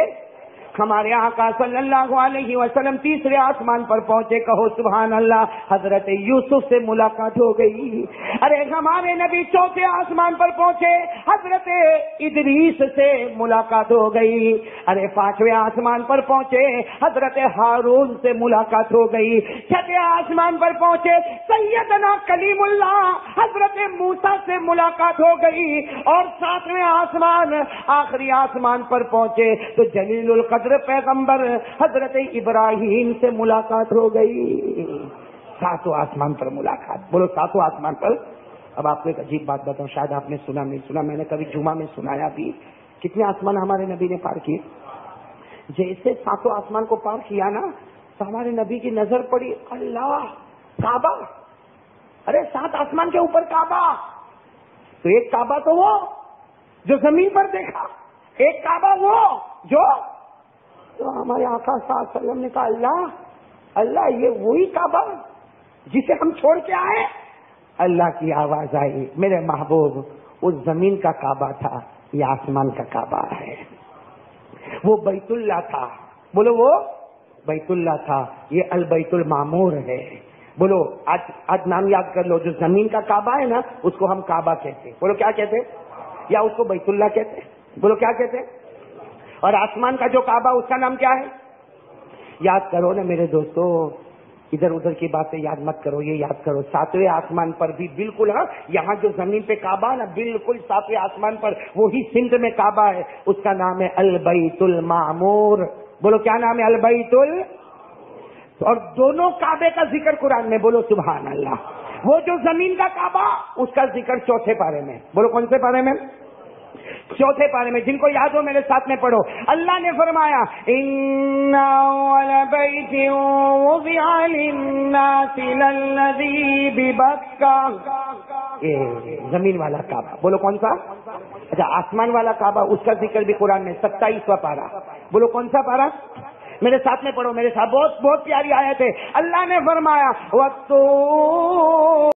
ہمارے آقا صلی اللہ علیہ وسلم تیسرے آسمان پر پہنچے، کہو سبحان اللہ، حضرت یوسف سے ملاقات ہو گئی۔ ارے ہمارے نبی چوتھے آسمان پر پہنچے، حضرت ادریس سے ملاقات ہو گئی۔ ارے 5ویں آسمان پر پہنچے، حضرت ہارون سے ملاقات ہو گئی۔ 6تھے آسمان پر پہنچے، سیدنا کلیم اللہ حضرت موسیٰ سے ملاقات ہو گئی۔ اور 7ویں آسمان، آخری آسمان پر پہنچے تو جلیل القدر پیغمبر حضرت ابراہیم سے ملاقات ہو گئی۔ 7 آسمان پر ملاقات، بولو 7 آسمان پر۔ اب آپ کو ایک عجیب بات بتاؤں، شاید آپ نے سنا نہیں سنا، میں نے کبھی جمعہ میں سنایا بھی۔ کتنے آسمان ہمارے نبی نے پار کیے؟ جیسے 7 آسمان کو پار کیا نا تو ہمارے نبی کی نظر پڑی، اللہ، کعبہ۔ ارے 7 آسمان کے اوپر کعبہ، تو ایک کعبہ تو وہ جو زمین پر دیکھا، ایک کعبہ وہ جو، تو ہمارے آقا صلی اللہ علیہ وسلم نے کہا اللہ اللہ، یہ وہی کعبہ جسے ہم چھوڑ کے آئے؟ اللہ کی آواز آئی، میرے محبوب اس زمین کا کعبہ تھا، یہ آسمان کا کعبہ ہے۔ وہ بیت اللہ تھا، بولو وہ بیت اللہ تھا، یہ البیت المعمور ہے۔ بولو آج نام یاد کر لو، جو زمین کا کعبہ ہے نا اس کو ہم کعبہ کہتے ہیں، بولو کیا کہتے ہیں؟ یا اس کو بیت اللہ کہتے ہیں، بولو کیا کہتے ہیں؟ اور آسمان کا جو کعبہ اس کا نام کیا ہے؟ یاد کرو نا میرے دوستو، ادھر ادھر کی باتیں یاد مت کرو، یہ یاد کرو 7ویں آسمان پر بھی بالکل، ہاں یہاں جو زمین پہ کعبہ ہے نا بالکل 7ویں آسمان پر وہی سندھ میں کعبہ ہے، اس کا نام ہے البیت المعمور۔ بولو کیا نام ہے؟ البیت اور دونوں کعبے کا ذکر قرآن میں، بولو سبحان اللہ۔ وہ جو زمین کا کعبہ اس کا ذکر 4تھے پارے میں، بولو کون سے پارے میں؟ 4تھے پارے میں، جن کو یاد ہو میرے ساتھ میں پڑھو۔ اللہ نے فرمایا ان اول بیت وضع للناس للذی ببکہ، زمین والا کعبہ، بولو کون سا؟ اچھا آسمان والا کعبہ، اس کا ذکر بھی قرآن میں 27واں پارہ، بولو کون سا پارہ؟ میرے ساتھ میں پڑھو، میرے ساتھ، بہت بہت پیاری آیت ہے۔ اللہ نے فرمایا وَالطُّورِ